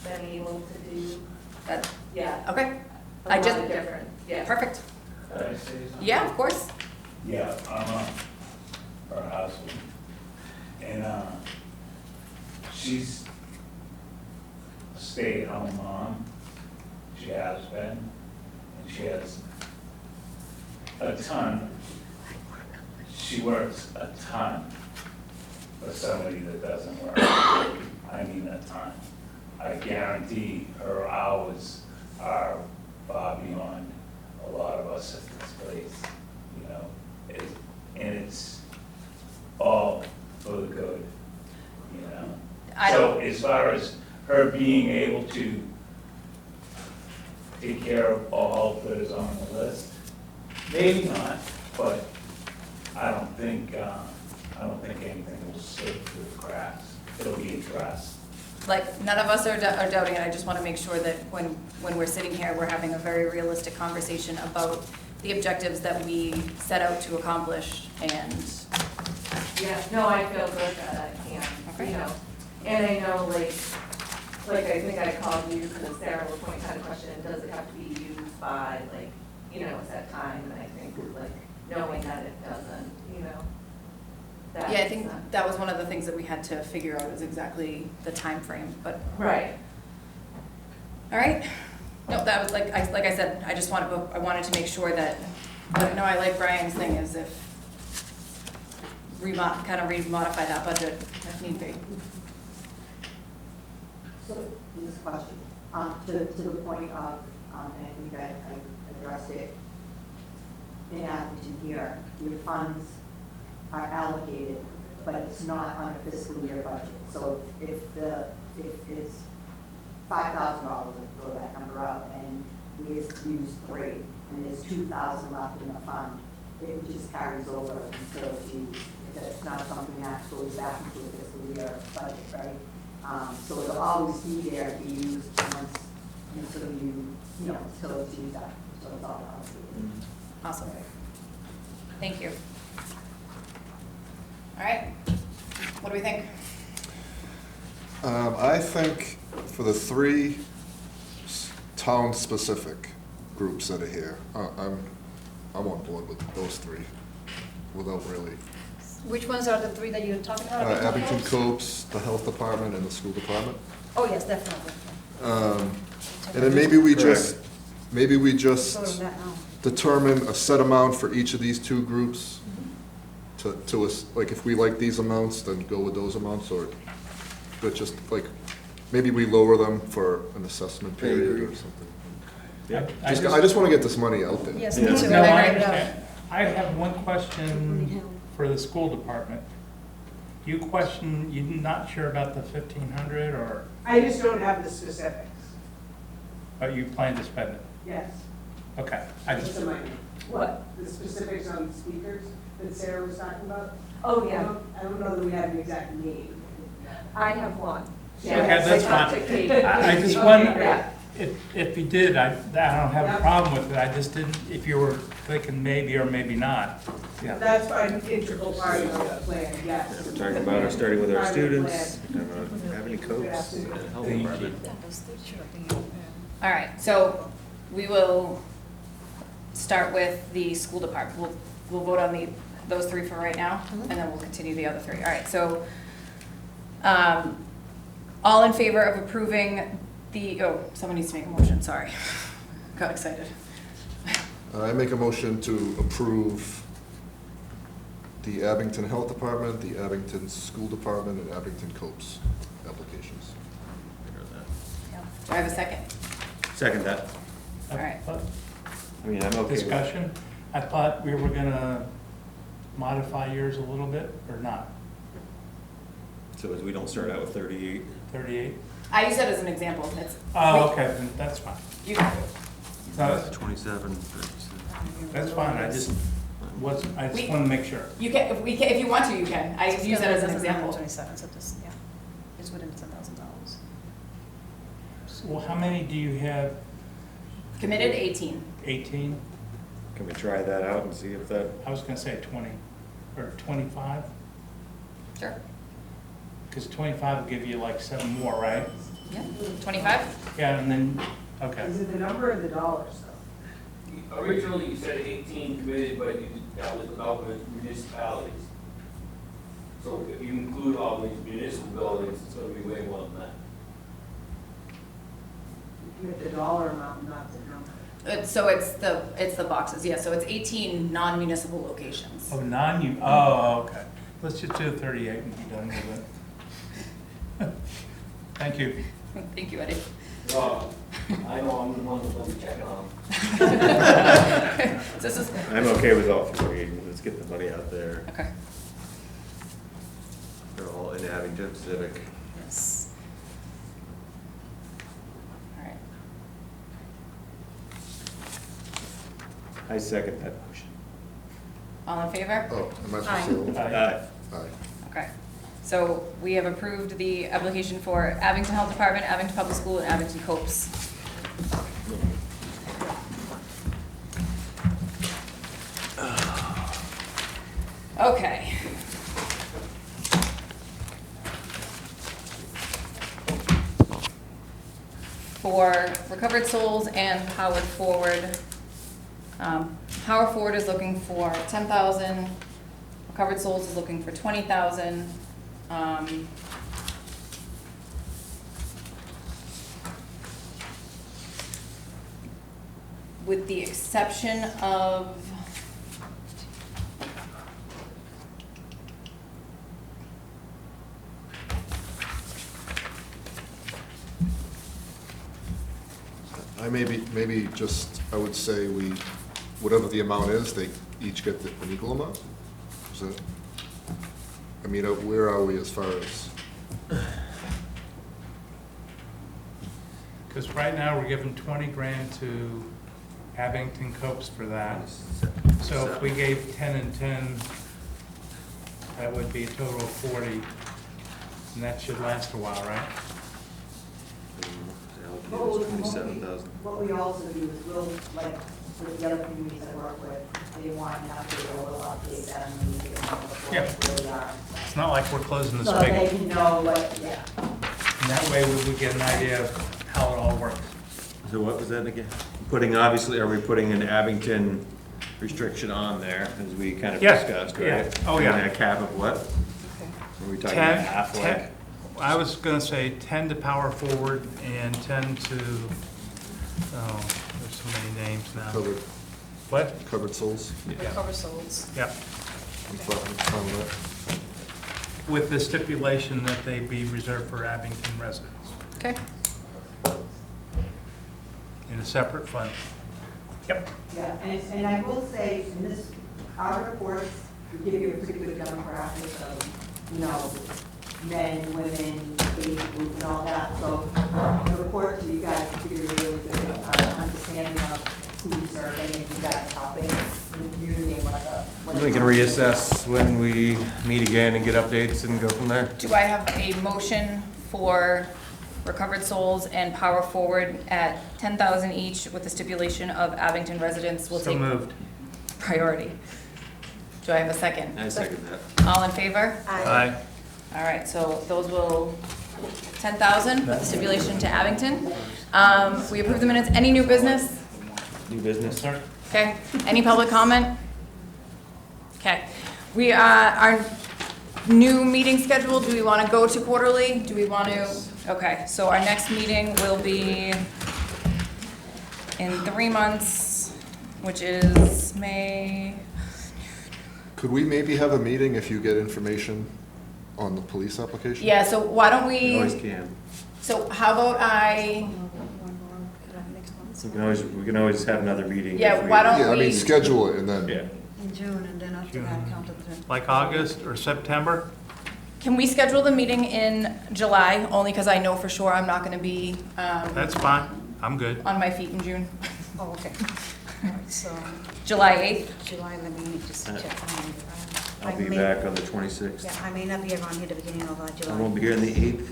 been able to do, That, yeah. okay, A lot of different, yeah. perfect. Can I say something? Yeah, of course. Yeah, I'm her husband, and she's a stay-at-home mom. She has been, and she has a ton. She works a ton for somebody that doesn't work. I mean a ton. I guarantee her hours are far beyond a lot of us at this place, you know. And it's all for the good, you know. So as far as her being able to take care of all that is on the list, maybe not, but I don't think anything will slip through the cracks. It'll be addressed. Like, none of us are doubting it. I just want to make sure that when we're sitting here, we're having a very realistic conversation about the objectives that we set out to accomplish, and. Yeah, no, I feel good that I can, Okay. you know, and I know, like I think I called you because Sarah LaPointe had a question, does it have to be used by, like, you know, a set time, and I think, like, knowing that it doesn't, you know? That's, Yeah, I think that was one of the things that we had to figure out is exactly the time frame. But, Right. all right. No, that was, like I said, I wanted to make sure that, no, I like Brian's thing is if, kind of remodify that budget if need be. So, this question, to the point of, and I think I addressed it in Abington here, your funds are allocated, but it's not on a fiscal year budget. So if it's $5,000, throw that number out, and we just use 3, and there's 2,000 left in the fund, it just carries over until it's used. It's not something that goes back into a fiscal year budget, right? So it'll always be there to be used once until until it's used up, so it's all allocated. Awesome. Thank you. All right. What do we think? I think for the 3 town-specific groups that are here, I'm on board with those 3, without really. Which ones are the 3 that you're talking about? Abington Copes, the health department, and the school department. Oh, yes, definitely. And then maybe we just Vote on that now. determine a set amount for each of these 2 groups to us, like if we like these amounts, then go with those amounts, or but just like, maybe we lower them for an assessment period or something. Yeah. I just want to get this money out there. Yes, Yeah. me too. No, I I write it understand. I have one We need question help. for the school department. You're not sure about the 1,500, or, I just don't have the specifics. but you plan to spend it? Yes. Okay, I What's just, in my, What? the specifics on the speakers that Sarah was talking about? Oh, I yeah, don't know that we have an exact name. I have one. okay, that's fine. I just wonder, if you did, I don't have a problem with it, I just didn't, if you were thinking maybe or maybe not. Yeah. That's an integral part of the plan, yes. We're talking about our, starting with our Part of the students, have any coats in the health Thank you. department. All right, so we will start with the school department. We'll vote on those 3 for right now, and then we'll continue the other 3. All right, so, all in favor of approving someone needs to make a motion, sorry. Got excited. I make a motion to approve the Abington Health Department, the Abington School Department, and Abington Copes applications. Do I have a second? Second that. All right. I mean, I'm okay with. Discussion, I thought we were gonna modify yours a little bit, or not? So as we don't start out with 38. 38? I use that as an example. Oh, okay, then that's fine. You can. No, 27, 37. that's fine, I just want to make sure. You can, if you want to, you can. I use that as an example. 27, so this, yeah, it's within $10,000. Well, how many do you have? Committed 18. 18? Can we try that out and see if that, I was gonna say 20, or 25? Sure. Because 25 will give you like 7 more, right? Yeah. 25? Yeah, and then, okay. Is it the number or the dollars, though? Originally, you said 18 committed, but that was about the municipalities. So if you include all these municipal buildings, it's gonna be way more than that. With the dollar amount, not the number. So it's the boxes, yeah, so it's 18 non-municipal locations. Oh, oh, okay. Let's just do 38 and be done with it. Thank you. Thank you, Eddie. Well, I know I'm the one that's gonna be checking on them. So this is, I'm okay with all 3, let's get the money out there. okay. They're all in Abington Civic. Yes. All right. I second that motion. All in favor? Oh, am I supposed to? Aye. Aye. Okay. So we have approved the application for Abington Health Department, Abington Public School, and Abington Copes. Okay. For Recovered Souls and Powered Forward, Power Forward is looking for 10,000. Recovered Souls is looking for 20,000. With the exception of maybe just, I would say whatever the amount is, they each get an equal amount? Is that, I mean, where are we as far as, Because right now, we're giving 20 grand to Abington Copes for that. So if we gave 10 and 10, that would be a total of 40. And that should last a while, right? What we also do is we'll, like, with the other communities I work with, they want to have to do a little update that and we get them on what Yeah. they really are. It's not like we're closing the So they spigot. can know what, yeah. And that way, we would get an idea of how it all works. So what was that again? Obviously, are we putting an Abington restriction on there, as we kind of Yeah, discussed, yeah. right? Oh, yeah. And a cap of what? Are we talking 10, about half, like? 10 I was gonna say 10 to Power Forward and 10 to, oh, there's so many names now. What? covered souls? Yeah. Recover Souls. Yep. I'm fine with that. With the stipulation that they be reserved for Abington residents okay. in a separate fund. Yep. Yeah, and I will say, in this, our reports give you a pretty good demographic of, you know, men, women, age group and all that. So the report to you guys give you a really good understanding of who you're serving and you guys helping in the community and what We can reassess when we meet again and get updates and go from there. Do I have a motion for Recovered Souls and Power Forward at 10,000 each with the stipulation of Abington residents will So take moved. priority? Do I have a second? I second that. All in favor? Aye. All right, so those will, 10,000 with the stipulation to Abington. We approve the minutes. Any new business? New business? Sir? Okay. Any public comment? Okay. We, our new meeting schedule, do we want to go to quarterly? Do we want to? Okay, so our next meeting will be in 3 months, which is May. Could we maybe have a meeting if you get information on the police application? Yeah, so why don't We always we, can. so how about I, We can always have another meeting. Yeah, if we- why don't Yeah, I we- mean, schedule it and then. Yeah. In June, and then after that, count it through. Like August or September? can we schedule the meeting in July? Only because I know for sure I'm not going to be That's fine. I'm good. on my feet in June. Oh, okay. All right, so July 8th? July, let me just check. I'll be I may- back on the 26th. Yeah, I may not be around here at the beginning of I July. won't be here on the 8th,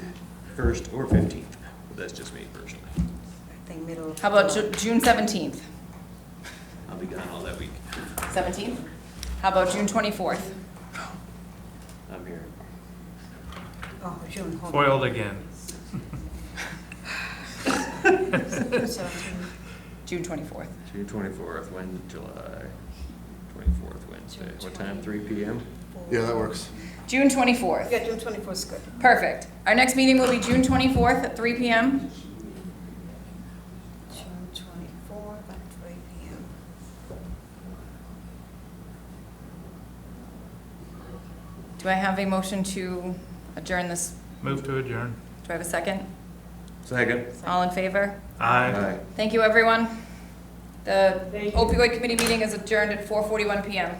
1st, or 15th. But that's just me personally. I think middle of How about July. June 17th? I'll be gone all that week. 17th? How about June 24th? I'm here. Oh, June, hold on. Foiled again. 17. June 24th. June 24th, July 24th, Wednesday. What time, 3 p.m.? Yeah, that works. June 24th. Yeah, June 24th is good. Perfect. Our next meeting will be June 24th at 3 p.m. June 24th at 3 p.m. Do I have a motion to adjourn this? Move to adjourn. Do I have a second? Second. All in favor? Aye. Thank you, everyone. The opioid committee meeting is adjourned at 4:41 p.m.